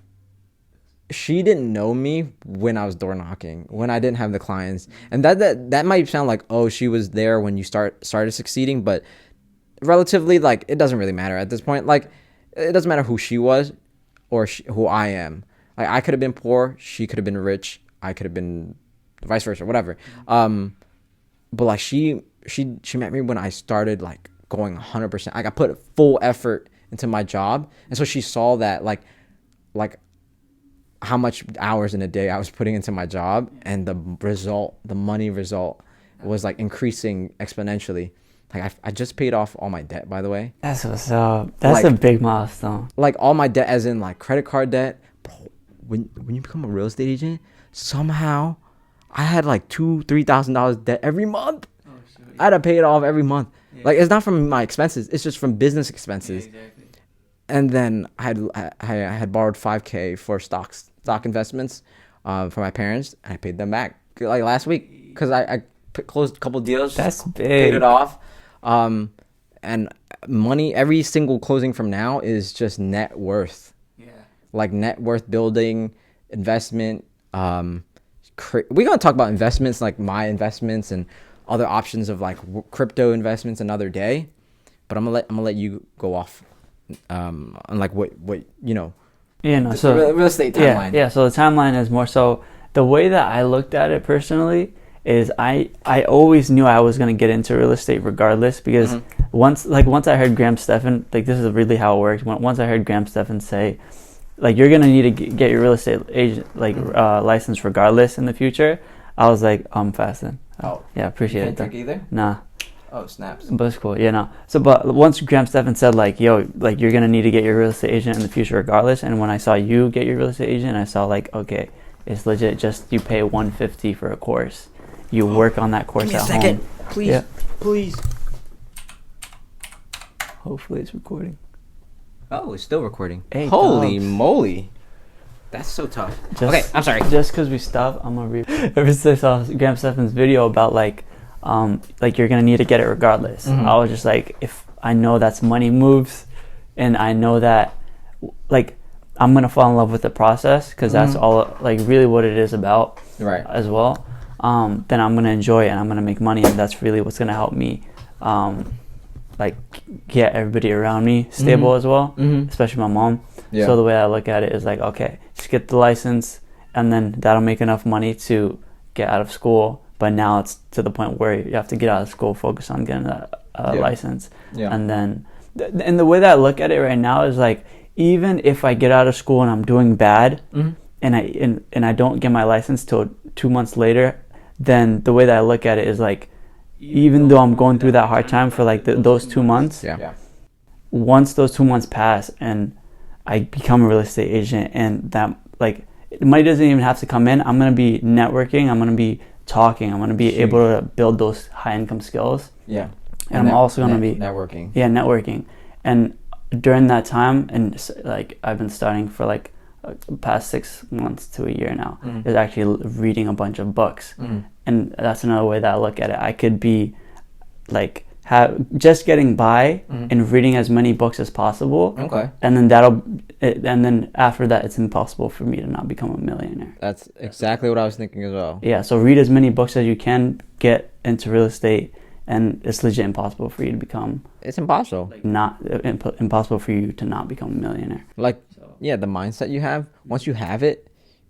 she didn't know me when I was door knocking, when I didn't have the clients. And that might sound like, oh, she was there when you started succeeding, but relatively, like, it doesn't really matter at this point. Like, it doesn't matter who she was or who I am. Like, I could have been poor, she could have been rich, I could have been vice versa, whatever. But like, she met me when I started like going 100%. Like, I put full effort into my job, and so she saw that like how much hours in a day I was putting into my job, and the money result was like increasing exponentially. Like, I just paid off all my debt, by the way. That's what's up. That's a big milestone. Like, all my debt, as in like credit card debt. Bro, when you become a real estate agent, somehow I had like $2,000-$3,000 debt every month. Oh, shoot. I had to pay it off every month. Yeah. Like, it's not from my expenses; it's just from business expenses. Yeah, exactly. And then I had borrowed $5,000 for stock investments for my parents, and I paid them back like last week because I closed a couple deals. That's big. Paid it off. And money, every single closing from now is just net worth. Yeah. Like, net worth building, investment. We're gonna talk about investments, like my investments and other options of like crypto investments another day. But I'm gonna let you go off on like what Yeah, no. So real estate timeline. Yeah. So the timeline is more so the way that I looked at it personally is I always knew I was gonna get into real estate regardless, because once I heard Graham Stephan, like, this is really how it works. Once I heard Graham Stephan say, like, you're gonna need to get your real estate agent license regardless in the future, I was like, I'm fasting. Oh, yeah, appreciate it. Can't drink either? Nah. Oh, snaps. But it's cool, yeah, no. So, but once Graham Stephan said, like, yo, like, you're going to need to get your real estate agent in the future regardless, and when I saw you get your real estate agent, I saw, like, okay, it's legit, just you pay $150 for a course. You work on that course at home. Give me a second, please, yeah. Please. Hopefully it's recording. Oh, it's still recording. Hey, holy moly. That's so tough. Okay, I'm sorry. Just because we stopped, I'm going to read. Ever since I saw Graham Stephan's video about, like you're gonna need to get it regardless. I was just like, if I know that's money moves, and I know that, like, I'm gonna fall in love with the process, because that's all, like, really what it is about, right? As well. Then I'm gonna enjoy it, and I'm gonna make money, and that's really what's gonna help me, like, get everybody around me stable as well, especially my mom. Yeah. So the way I look at it is like, okay, just get the license, and then that'll make enough money to get out of school. But now it's to the point where you have to get out of school, focus on getting a license. Yeah. And then, and the way that I look at it right now is like, even if I get out of school and I'm doing bad, Mm-hmm. and I don't get my license till 2 months later, then the way that I look at it is like, even though I'm going through that hard time for like those 2 months, Yeah. once those 2 months pass and I become a real estate agent, and that like money doesn't even have to come in, I'm gonna be networking, I'm gonna be talking, I'm gonna be able to build those high income skills. Yeah. And I'm also gonna be networking. Yeah, networking. And during that time, and like I've been studying for like the past 6 months to a year now, is actually reading a bunch of books. And that's another way that I look at it. I could be like just getting by and reading as many books as possible. Okay. And then after that, it's impossible for me to not become a millionaire. That's exactly what I was thinking as well. Yeah, so read as many books as you can, get into real estate, and it's legit impossible for you to become. It's impossible. Like not impossible for you to not become a millionaire. Like, yeah, the mindset you have, once you have it,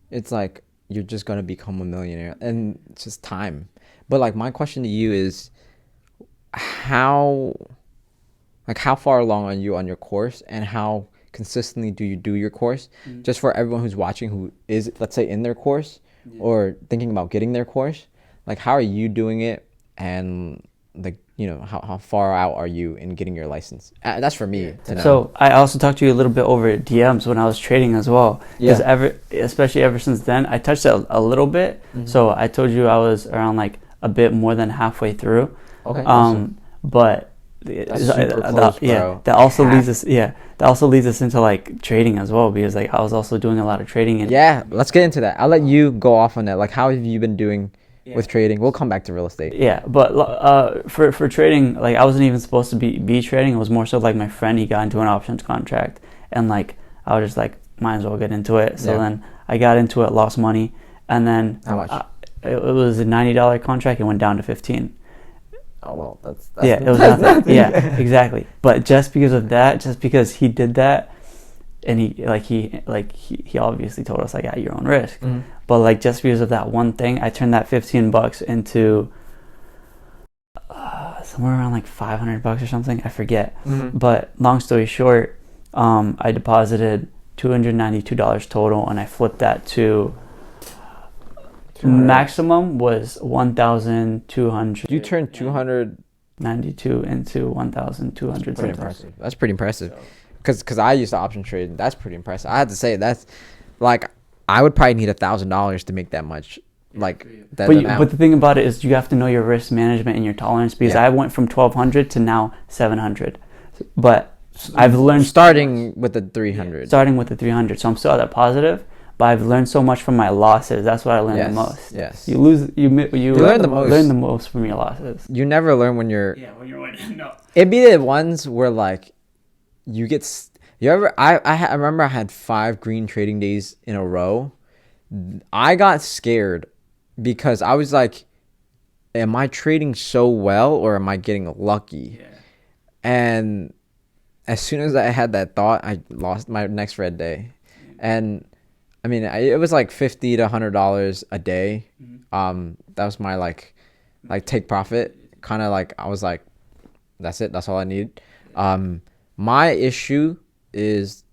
it's like you're just gonna become a millionaire, and it's just time. But like, my question to you is, how far along are you on your course, and how consistently do you do your course? Just for everyone who's watching who is, let's say, in their course or thinking about getting their course, like, how are you doing it, and like, you know, how far out are you in getting your license? That's for me to know. So I also talked to you a little bit over DMs when I was trading as well, because especially ever since then, I touched it a little bit. So I told you I was around like a bit more than halfway through. Okay. But That's super close, bro. that also leads us. Yeah, that also leads us into like trading as well, because like I was also doing a lot of trading. And Yeah, let's get into that. I'll let you go off on that. Like, how have you been doing with trading? We'll come back to real estate. Yeah, but for trading, like I wasn't even supposed to be trading. It was more so like my friend, he got into an options contract, and like I was just like, might as well get into it. So then I got into it, lost money, and then How much? It was a $90 contract. It went down to 15. Oh well, that's Yeah, it was nothing. Yeah, exactly. But just because of that, just because he did that, and he obviously told us like at your own risk. But like just because of that one thing, I turned that $15 into somewhere around like $500 or something. I forget. But long story short, I deposited $292 total, and I flipped that to maximum was 1,200. You turned 292 into 1,200. Pretty impressive. That's pretty impressive. Because I used to option trade. That's pretty impressive. I had to say, that's like, I would probably need $1,000 to make that much. Like that amount. But the thing about it is you have to know your risk management and your tolerance, because I went from 1,200 to now 700. But I've learned starting with the 300. So I'm still at that positive. But I've learned so much from my losses. That's what I learned the most. Yes. You learn the most. Learn the most from your losses. You never learn when you're. Yeah, when you're winning. No. It'd be the ones where like you get. I remember I had 5 green trading days in a row. I got scared because I was like, am I trading so well, or am I getting lucky? Yeah. And as soon as I had that thought, I lost my next red day. And I mean, it was like $50 to $100 a day. That was my like take profit. Kind of like, I was like, that's it. That's all I need. My issue is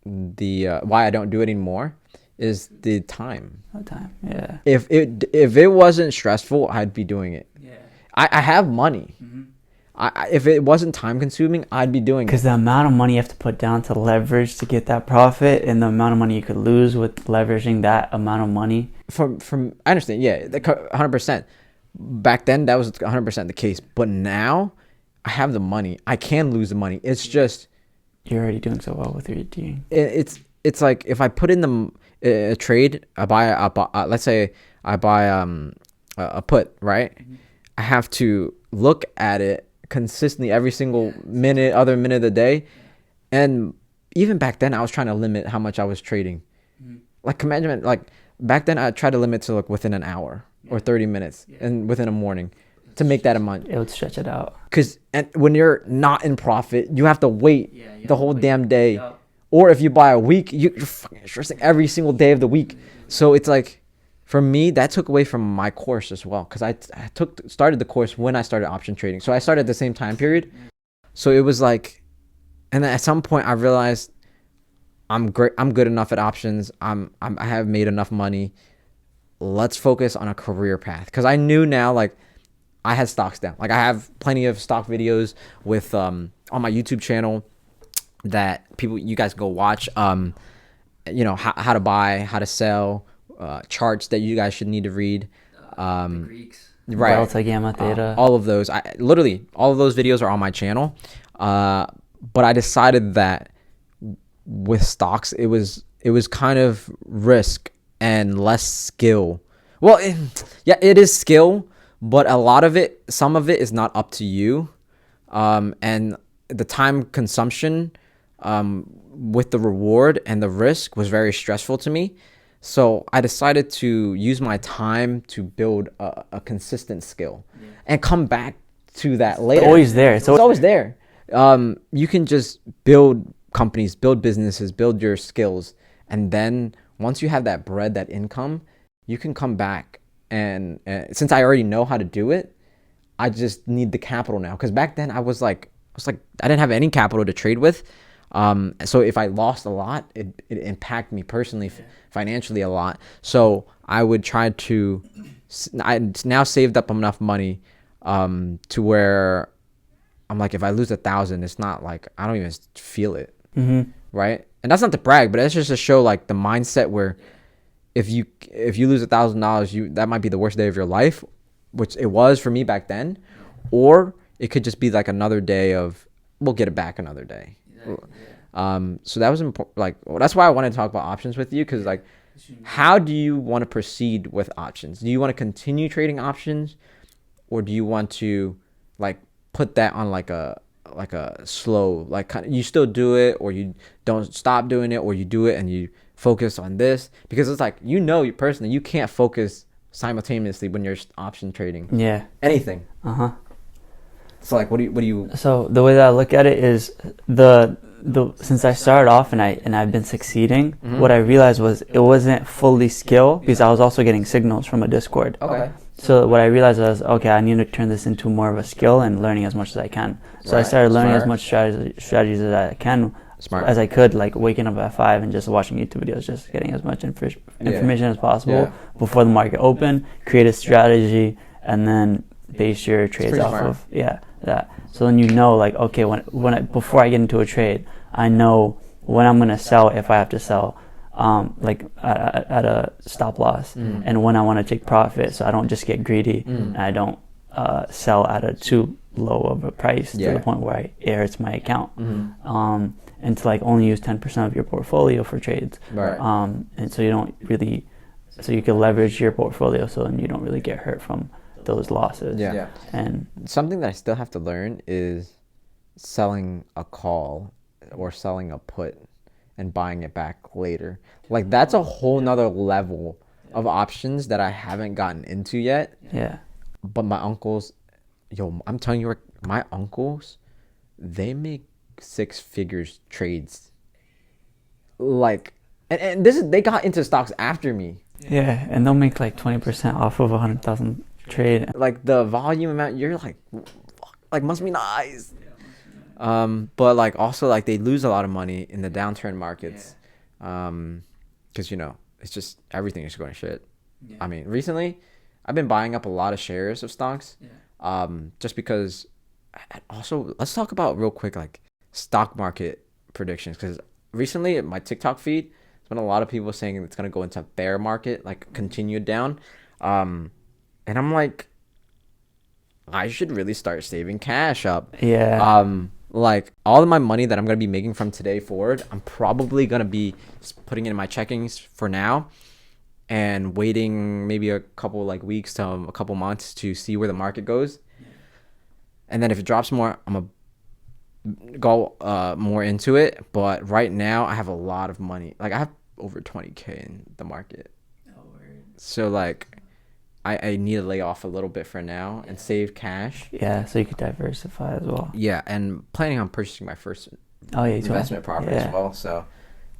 the why I don't do it anymore is the time. No time. Yeah. If it wasn't stressful, I'd be doing it. Yeah. I have money. If it wasn't time consuming, I'd be doing it. Because the amount of money you have to put down to leverage to get that profit, and the amount of money you could lose with leveraging that amount of money. From I understand, yeah, 100%. Back then, that was 100% the case. But now, I have the money. I can lose the money. It's just you're already doing so well with your doing. It's like if I put in a trade, I buy let's say I buy a put, right? I have to look at it consistently every single other minute of the day. And even back then, I was trying to limit how much I was trading. Like, imagine, like back then I tried to limit to like within an hour or 30 minutes and within a morning to make that amount. It would stretch it out. Because when you're not in profit, you have to wait the whole damn day. Or if you buy a week, you're fucking stressing every single day of the week. So it's like, for me, that took away from my course as well, because I started the course when I started option trading. So I started at the same time period. So it was like, and then at some point I realized I'm great. I'm good enough at options. I have made enough money. Let's focus on a career path. Because I knew now, like, I had stocks down. Like, I have plenty of stock videos with on my YouTube channel that you guys go watch. You know, how to buy, how to sell, charts that you guys should need to read. The Greeks. Right. Delta, Gamma, Theta. All of those. Literally all of those videos are on my channel. But I decided that with stocks, it was kind of risk and less skill. Well, it is skill, but some of it is not up to you. And the time consumption with the reward and the risk was very stressful to me. So I decided to use my time to build a consistent skill and come back to that later. It's always there. It's always there. You can just build companies, build businesses, build your skills. And then once you have that bread, that income, you can come back. And since I already know how to do it, I just need the capital now. Because back then I was like, I didn't have any capital to trade with. So if I lost a lot, it impacted me personally, financially a lot. So I would try to, I now saved up enough money to where I'm like, if I lose 1,000, it's not like, I don't even feel it. Mm-hmm. Right. And that's not to brag, but it's just to show like the mindset where if you lose $1,000, that might be the worst day of your life, which it was for me back then. Or it could just be like another day of, we'll get it back another day. So that was important. Like, that's why I wanted to talk about options with you. Cause like, how do you want to proceed with options? Do you want to continue trading options, or do you want to like put that on like a slow, like kind of, you still do it, or you don't stop doing it, or you do it and you focus on this? Because it's like, you personally, you can't focus simultaneously when you're option trading. Yeah. Anything. Uh-huh. So like, what do you? So the way that I look at it is since I started off and I've been succeeding, what I realized was it wasn't fully skill, because I was also getting signals from a Discord. Okay. So what I realized was, okay, I need to turn this into more of a skill and learning as much as I can. So I started learning as much strategies as I can, as I could, like waking up at 5 and just watching YouTube videos, just getting as much information as possible before the market opened, create a strategy, and then base your trades off of that. So then like, okay, before I get into a trade, I know when I'm gonna sell if I have to sell, like at a stop loss, and when I want to take profit, so I don't just get greedy and I don't sell at a too low of a price to the point where it hurts my account. And to like only use 10% of your portfolio for trades, and so you don't really, so you can leverage your portfolio, so then you don't really get hurt from those losses. And something that I still have to learn is selling a call or selling a put and buying it back later. Like, that's a whole nother level of options that I haven't gotten into yet. But my uncles, I'm telling you, my uncles, they make 6 figures trades. Like, and they got into stocks after me. And they'll make like 20% off of 100,000 trade. Like, the volume amount, you're like must be nice. But like, also, like, they lose a lot of money in the downturn markets, because it's just, everything is going to shit. I mean, recently I've been buying up a lot of shares of stocks, just because. Also, let's talk about real quick, like, stock market predictions, because recently my TikTok feed, there's been a lot of people saying it's going to go into a bear market, like continued down. And I'm like, I should really start saving cash up. Like, all of my money that I'm going to be making from today forward, I'm probably going to be putting it in my checkings for now and waiting maybe a couple like weeks to a couple months to see where the market goes. And then if it drops more, I'm going to go more into it. But right now I have a lot of money. Like, I have over 20K in the market. So like, I need to lay off a little bit for now and save cash. So you could diversify as well. And planning on purchasing my first investment property as well. So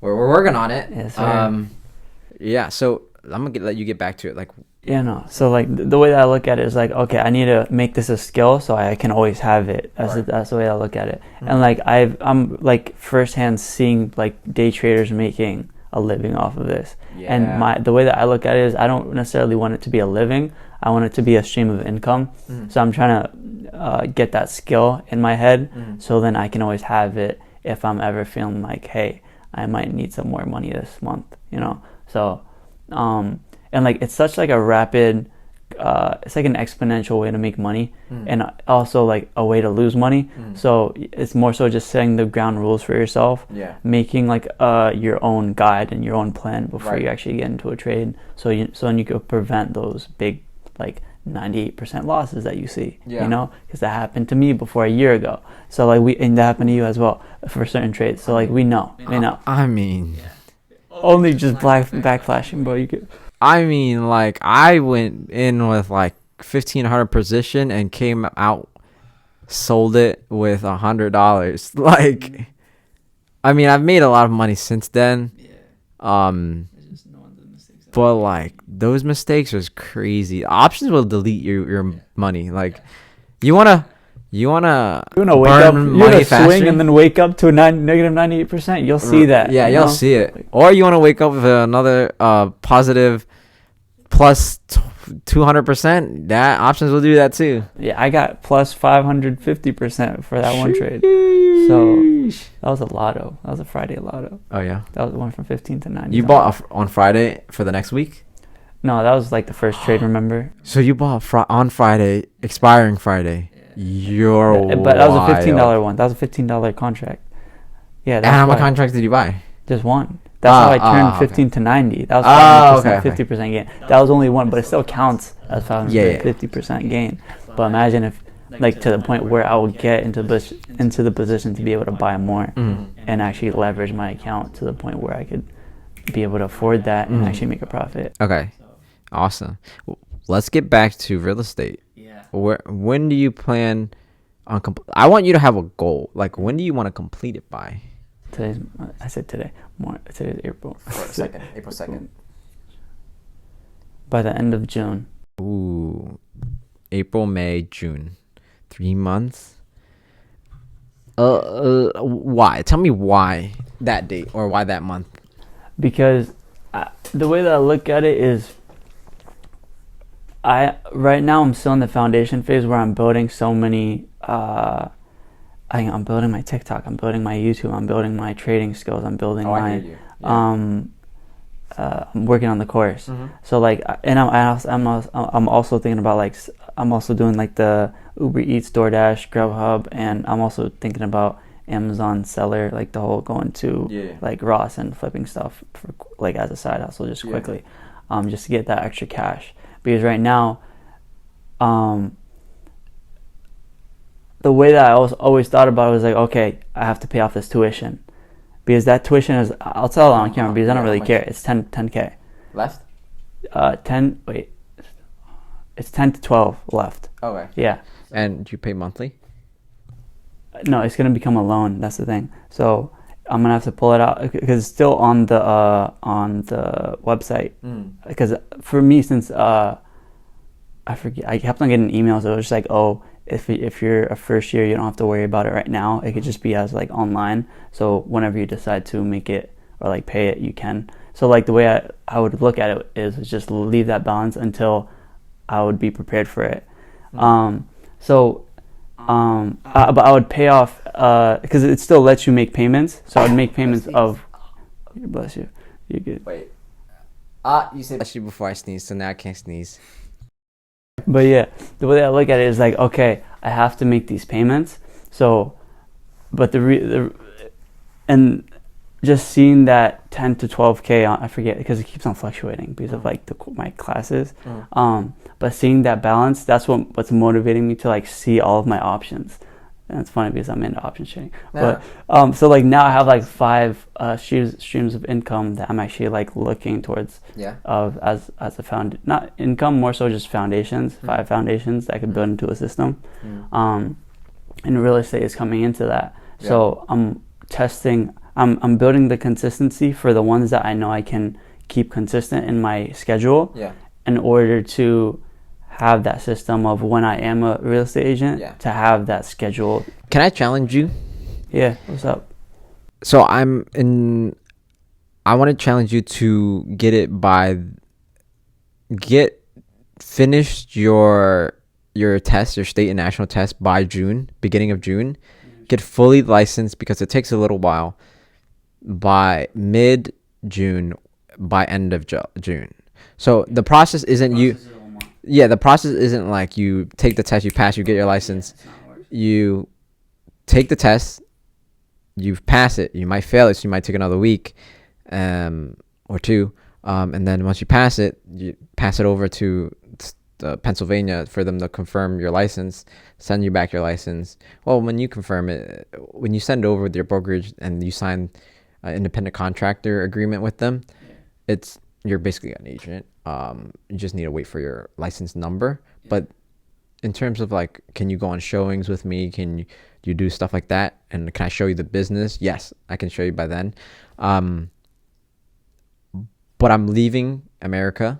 we're working on it. Yes, sir. So I'm gonna let you get back to it. Like, So like the way that I look at it is like, okay, I need to make this a skill so I can always have it. That's the way I look at it. And like I'm like firsthand seeing like day traders making a living off of this. And the way that I look at it is I don't necessarily want it to be a living. I want it to be a stream of income. So I'm trying to get that skill in my head so then I can always have it if I'm ever feeling like, hey, I might need some more money this month, So and like it's such like a rapid it's like an exponential way to make money and also like a way to lose money. So it's more so just setting the ground rules for yourself, making like your own guide and your own plan before you actually get into a trade, so then you could prevent those big like 98% losses that you see, because that happened to me before a year ago. So like and that happened to you as well for certain trades. So like we know. I mean, only just backflashing, bro. You could. I mean, like I went in with like 1,500 position and came out, sold it with $100. Like, I mean, I've made a lot of money since then. But like those mistakes was crazy. Options will delete your money. Like, you wanna wake up, you're gonna swing and then wake up to a negative 98%. You'll see that. Yeah, you'll see it. Or you want to wake up with another positive plus 200%. That options will do that too. Yeah, I got plus 550% for that one trade. So that was a lotto. That was a Friday lotto. Oh yeah, that was the one from 15 to 90. You bought on Friday for the next week? No, that was like the first trade. Remember? So you bought on Friday, expiring Friday. But that was a $15 one. That was a $15 contract. Yeah. And how many contracts did you buy? Just one. That's how I turned 15 to 90. That was 50% gain. That was only one, but it still counts as 50% gain. But imagine if, like, to the point where I would get into the position to be able to buy more and actually leverage my account to the point where I could be able to afford that and actually make a profit. Okay, awesome. Let's get back to real estate. Yeah. When do you plan on? I want you to have a goal. Like, when do you want to complete it by? I said today. Today's April. April 2nd. By the end of June. Ooh, April, May, June, 3 months. Why? Tell me why that date or why that month? Because the way that I look at it is, right now I'm still in the foundation phase where I'm building so many. I'm building my TikTok. I'm building my YouTube. I'm building my trading skills. I'm building I'm working on the course. So like, and I'm also thinking about like, I'm also doing like the Uber Eats, DoorDash, Grubhub, and I'm also thinking about Amazon seller, like the whole going to like Ross and flipping stuff for, like, as a side hustle just quickly, just to get that extra cash. Because right now, the way that I always thought about it was like, okay, I have to pay off this tuition. Because that tuition is, I'll tell it on camera because I don't really care. It's 10K. Left? It's 10 to 12 left. Okay. Yeah. And do you pay monthly? No, it's going to become a loan. That's the thing. So I'm going to have to pull it out because it's still on the website. Because for me, since I forget, I kept on getting emails. It was just like, oh, if you're a first year, you don't have to worry about it right now. It could just be as like online. So whenever you decide to make it or like pay it, you can. So like the way I would look at it is just leave that balance until I would be prepared for it. But I would pay off because it still lets you make payments. So I would make payments of. Bless you. You're good. Wait. You said bless you before I sneeze, so now I can't sneeze. But yeah, the way that I look at it is like, okay, I have to make these payments. So, but and just seeing that 10 to 12K, I forget because it keeps on fluctuating because of like my classes. But seeing that balance, that's what's motivating me to like see all of my options. And it's funny because I'm into options trading. Yeah. But so like now I have like 5 streams of income that I'm actually like looking towards. Yeah. As a not income, more so just foundations. 5 foundations that I could build into a system. And real estate is coming into that. Yeah. So I'm testing. I'm building the consistency for the ones that I know I can keep consistent in my schedule. Yeah. in order to have that system of when I am a real estate agent, to have that schedule. Can I challenge you? Yeah, what's up? So I want to challenge you to get finished your test, your state and national test by June, beginning of June. Get fully licensed, because it takes a little while, by mid-June, by end of June. So the process isn't the process isn't like you take the test, you pass, you get your license. You take the test, you pass it, you might fail it, so you might take another week or two, and then once you pass it, you pass it over to Pennsylvania for them to confirm your license, send you back your license. Well, when you confirm it, when you send it over with your brokerage and you sign an independent contractor agreement with them, you're basically an agent. You just need to wait for your license number. But in terms of like, can you go on showings with me? Can you do stuff like that? And can I show you the business? Yes, I can show you by then. But I'm leaving America.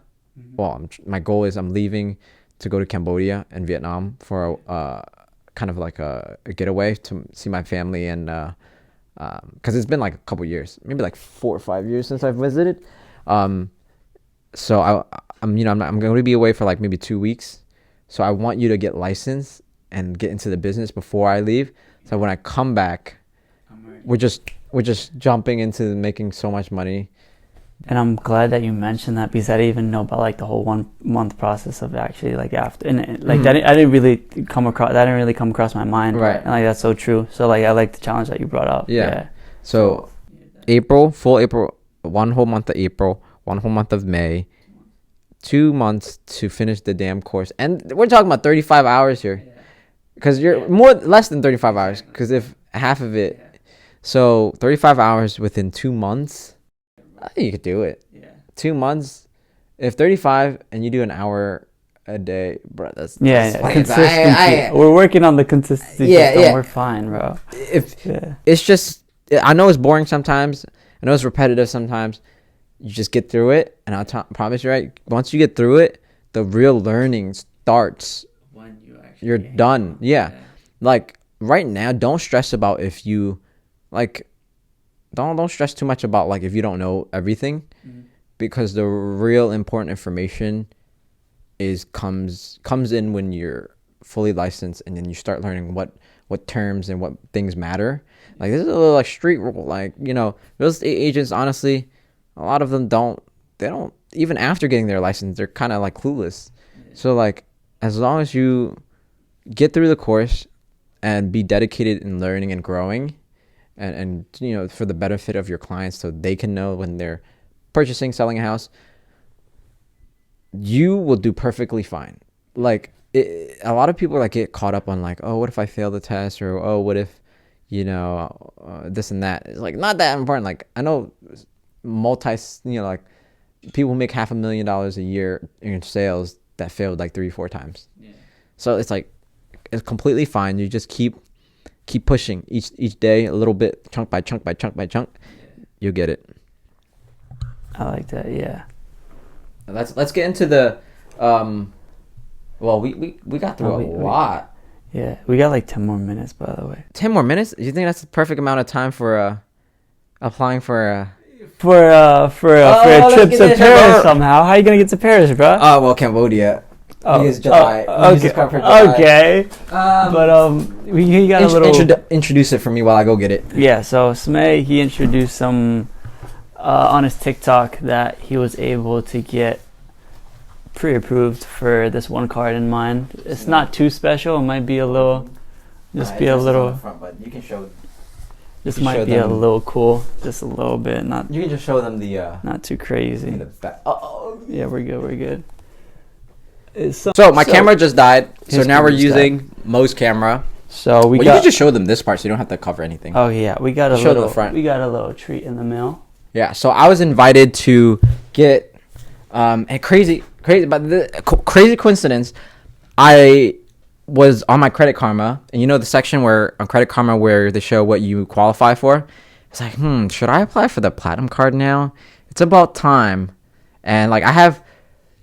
Well, my goal is I'm leaving to go to Cambodia and Vietnam for kind of like a getaway to see my family, and because it's been like a couple years, maybe like 4 or 5 years since I've visited. So I'm going to be away for like maybe 2 weeks. So I want you to get licensed and get into the business before I leave. So when I come back, we're just jumping into making so much money. And I'm glad that you mentioned that, because I didn't even know about like the whole 1 month process of actually like after, and like that I didn't really come across my mind. Right. And like that's so true. So like I like the challenge that you brought up. Yeah. So full April, 1 whole month of April, 1 whole month of May, 2 months to finish the damn course. And we're talking about 35 hours here, because you're less than 35 hours, because if half of it, so 35 hours within 2 months. You could do it. 2 months. If 35 and you do an hour a day, bro, that's consistency. We're working on the consistency system. We're fine, bro. It's just, I know it's boring sometimes. I know it's repetitive sometimes. You just get through it, and I promise you, right? Once you get through it, the real learning starts. When you're done. Like right now, don't stress about if you like. Don't stress too much about like if you don't know everything, because the real important information comes in when you're fully licensed, and then you start learning what terms and what things matter. Like this is a little like street rule. Like, real estate agents, honestly, a lot of them don't even after getting their license, they're kind of like clueless. So like, as long as you get through the course and be dedicated in learning and growing, and for the benefit of your clients, so they can know when they're purchasing, selling a house, you will do perfectly fine. Like a lot of people like get caught up on like, oh, what if I fail the test, or oh, what if this and that. It's like not that important. Like I know like people make $500,000 a year in sales that failed like 3-4 times. So it's like, it's completely fine. You just keep pushing each day a little bit, chunk by chunk by chunk by chunk. You'll get it. I like that. Yeah. Let's get into the well, we got through a lot. Yeah, we got like 10 more minutes, by the way. 10 more minutes? You think that's the perfect amount of time for applying for a trip to Paris somehow? How are you gonna get to Paris, bro? Well, Cambodia. July. Okay. But we got a little. Introduce it for me while I go get it. Yeah. So Smay, he introduced some on his TikTok that he was able to get pre-approved for this one card in mind. It's not too special. It might be a little. Just be a little. Front, but you can show. This might be a little cool, just a little bit. Not. You can just show them the. Not too crazy. Yeah, we're good. We're good. So my camera just died, so now we're using Mo's camera. So you can just show them this part, so you don't have to cover anything. Oh yeah, we got a little treat in the mail. Yeah, so I was invited to get a crazy coincidence. I was on my Credit Karma, and the section where on Credit Karma where they show what you qualify for. It's like, should I apply for the Platinum card now? It's about time, and like I have.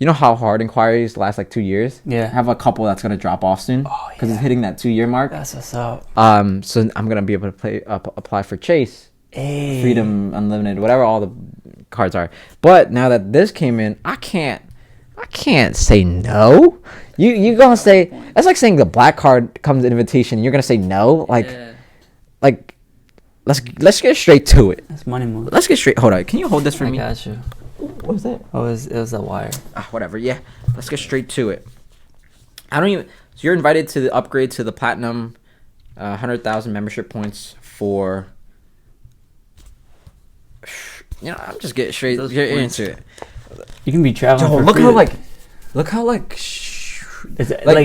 You know how hard inquiries last like 2 years? Yeah. I have a couple that's gonna drop off soon because it's hitting that 2-year mark. That's what's up. So I'm gonna be able to apply for Chase, Hey. Freedom Unlimited, whatever all the cards are. But now that this came in, I can't say no. You gonna say that's like saying the black card comes invitation. You're gonna say no, like let's get straight to it. That's money move. Let's get straight. Hold on, can you hold this for I me? got you. What was that? Oh, it was a wire. Whatever. Yeah, let's get straight to it. I don't even. So you're invited to the upgrade to the platinum, 100,000 membership points for. You know, I'm just getting straight into it. You can be traveling. Yo, for look free. how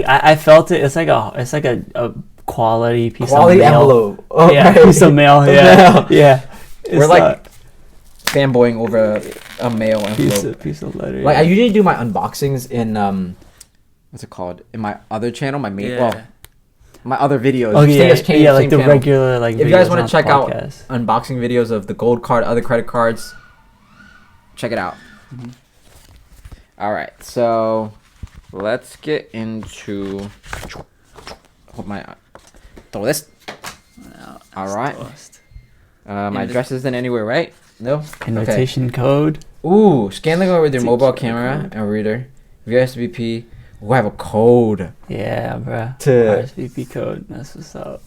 I felt it. It's like a quality piece quality of mail. envelope. Oh, Yeah, right. piece of mail. Yeah, Mail. yeah. We're like fanboying over a mail envelope. piece of letter. Like yeah. I usually do my unboxings in what's it called? In my other channel, my main my other videos. Oh These yeah, things change like the channel. regular like. If you guys want to check out unboxing videos of the gold card, other credit cards, check it out. Mm-hmm. All right, so let's get into. Hold my throw this. All right. My address isn't anywhere, right? No. Invitation code. Ooh, scan the code with your It's a mobile QR camera code. and reader. If you SVP, we'll have a code. Yeah, bruh. To- RSVP code. That's what's up.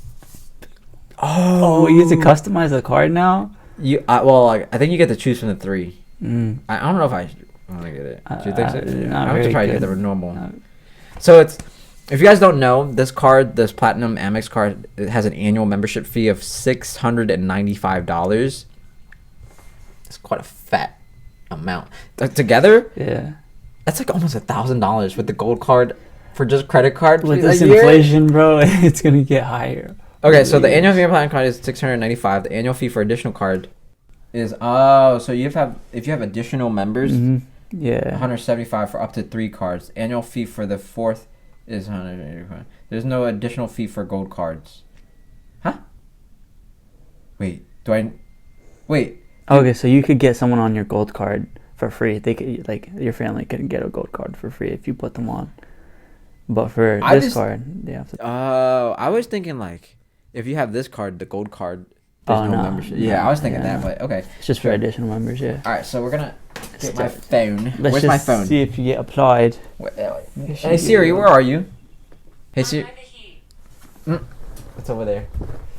Oh, you get to customize the card now. I think you get to choose from the 3. Mm. I don't know if I want to get it. Do you think so? Not I'm just very trying to get good. the normal. Not- So it's, if you guys don't know, this Platinum Amex card, it has an annual membership fee of $695. It's quite a fat amount. Together, Yeah. that's like almost $1,000 with the gold card for just credit card. With fees this a year. inflation, bro, it's gonna get higher. Okay, so the annual fee for Platinum card is $695. The annual fee for additional card is so if you have additional members, Mhm. Yeah. $175 for up to 3 cards. Annual fee for the 4th is $185. There's no additional fee for gold cards. Huh? Wait. Okay, so you could get someone on your gold card for free. They could your family could get a gold card for free if you put them on. But for this card, they have to. I was thinking like if you have this card, the gold card, there's no membership. Yeah, I was thinking that, but okay. It's just for additional members, yeah. All right, so we're gonna get my phone. Let's Where's just my phone? see if you get applied. Hey Siri, where are you? Hey Siri. It's over there.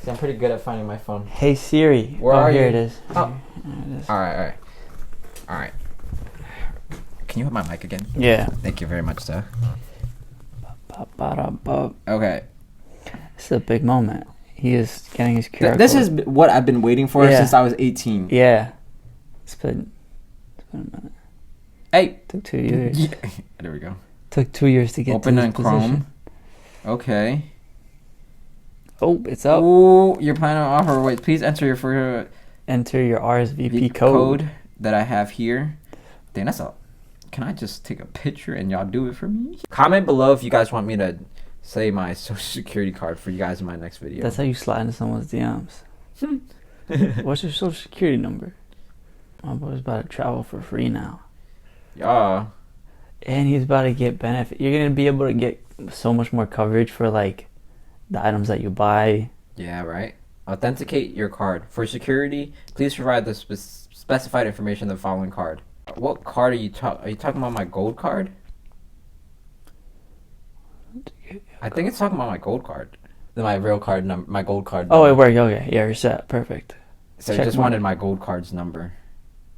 See, I'm pretty good at finding my phone. Hey Siri. Where are here you? it is. Oh. Here it is. All right. Can you hold my mic again? Yeah. Thank you very much, sir. Ba-ba-da-ba. Okay. This is a big moment. He is getting his QR This code. is what I've been waiting for since I was 18. Yeah. It's been a minute. Hey. Took 2 years. Yeah. There we go. Took 2 years to get Open to in this Chrome. position. Okay. Oh, it's up. Ooh, you're planning on offer. Wait, please enter your for Enter your RSVP the code. that I have here. Dang, that's a. Can I just take a picture and y'all do it for me? Comment below if you guys want me to say my social security card for you guys in my next video. That's how you slide into someone's DMs. What's your social security number? My boy's about to travel for free now. Yeah. And he's about to get benefit. You're going to be able to get so much more coverage for like the items that you buy. Yeah, right. Authenticate your card. For security, please provide the specified information in the following card. What card are you talking? Are you talking about my gold card? I think it's talking about my gold card. My real card number, my gold card. Oh, number. it worked. Okay. Yeah, you're set. Perfect. So I Check just mark. wanted my gold card's number.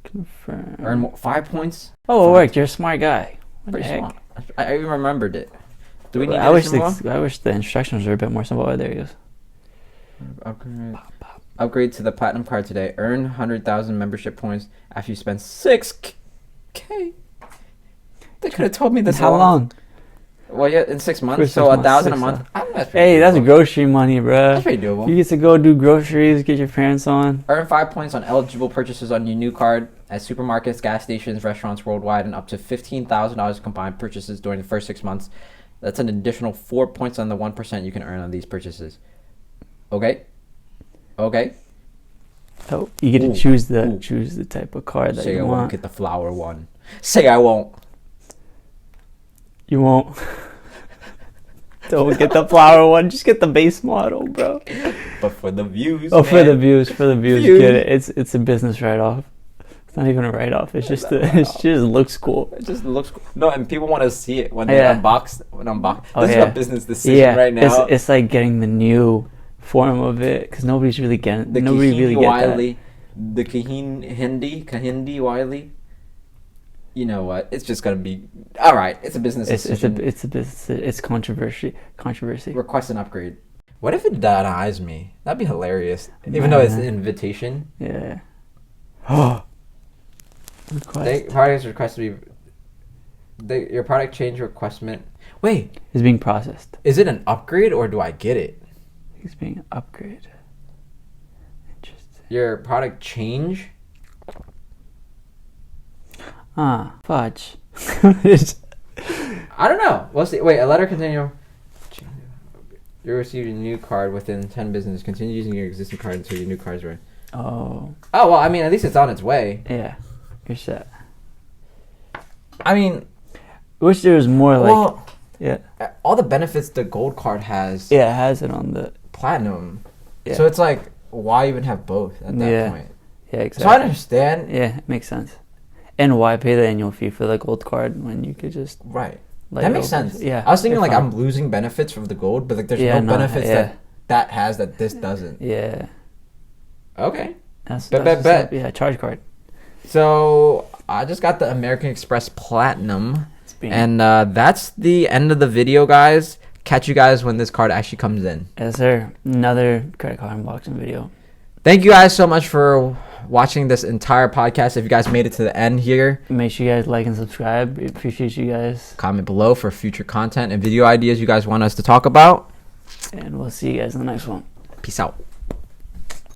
Confirm. Earn 5 points. Oh, it worked. You're a smart guy. What the Pretty heck? smart. I even remembered it. Do we need I wish more? I wish the instructions were a bit more simple. Oh, there he goes. Upgrade to the platinum card today. Earn 100,000 membership points after you spend 6K. They could have told me this. How long? Well, yeah, in 6 months. For So 6 months, 1,000 a 6 month. months. That's pretty Hey, that's doable. grocery money, bruh. That's pretty doable. You get to go do groceries, get your parents on. Earn 5 points on eligible purchases on your new card at supermarkets, gas stations, restaurants worldwide, and up to $15,000 combined purchases during the first 6 months. That's an additional 4 points on the 1% you can earn on these purchases. Okay. Oh, you get to Ooh, choose the ooh. type of card that Say I you won't want. get the flower one. Say I won't. You won't. Don't get the flower one. Just get the base model, bro. But for the views. Oh, man. for the views. Views. Get it. It's a business write-off. It's not even a write-off. It just looks cool. It just looks cool. No, and people want to see it when they unbox. Oh, This is a business decision right now. It's like getting the new form of it because nobody's really getting. Nobody really gets that. The Kahindi Wiley. You know what? It's just gonna be all right. It's a business decision. It's a business. It's controversy. Request an upgrade. What if it denies me? That'd be hilarious. Even though it's an invitation. Yeah. Oh. Product request to be. Your product change requestment. Wait. Is being processed. Is it an upgrade or do I get it? It's being upgraded. Interesting. Your product change. Fudge. I don't know. We'll see. Wait, a letter containing you received a new card within 10 business. Continue using your existing card until your new card's ready. Oh, well, I mean, at least it's on its way. Yeah. You're set. I mean... I wish there was more, Yeah. All the benefits the gold card has... Yeah, it has it on the... Platinum. Yeah. So it's like, why even have both at that point? Yeah, exactly. So I understand. Yeah, it makes sense. And why pay the annual fee for the gold card when you could just... Right. That makes sense. Yeah. I was thinking I'm losing benefits from the gold, but there's no benefits that has that this doesn't. Yeah. Okay. That's bet. Yeah, charge card. So I just got the American Express Platinum. And that's the end of the video, guys. Catch you guys when this card actually comes in. Yes, sir. Another credit card unboxing video. Thank you guys so much for watching this entire podcast. If you guys made it to the end here, make sure you guys like and subscribe. We appreciate you guys. Comment below for future content and video ideas you guys want us to talk about. And we'll see you guys in the next one. Peace out.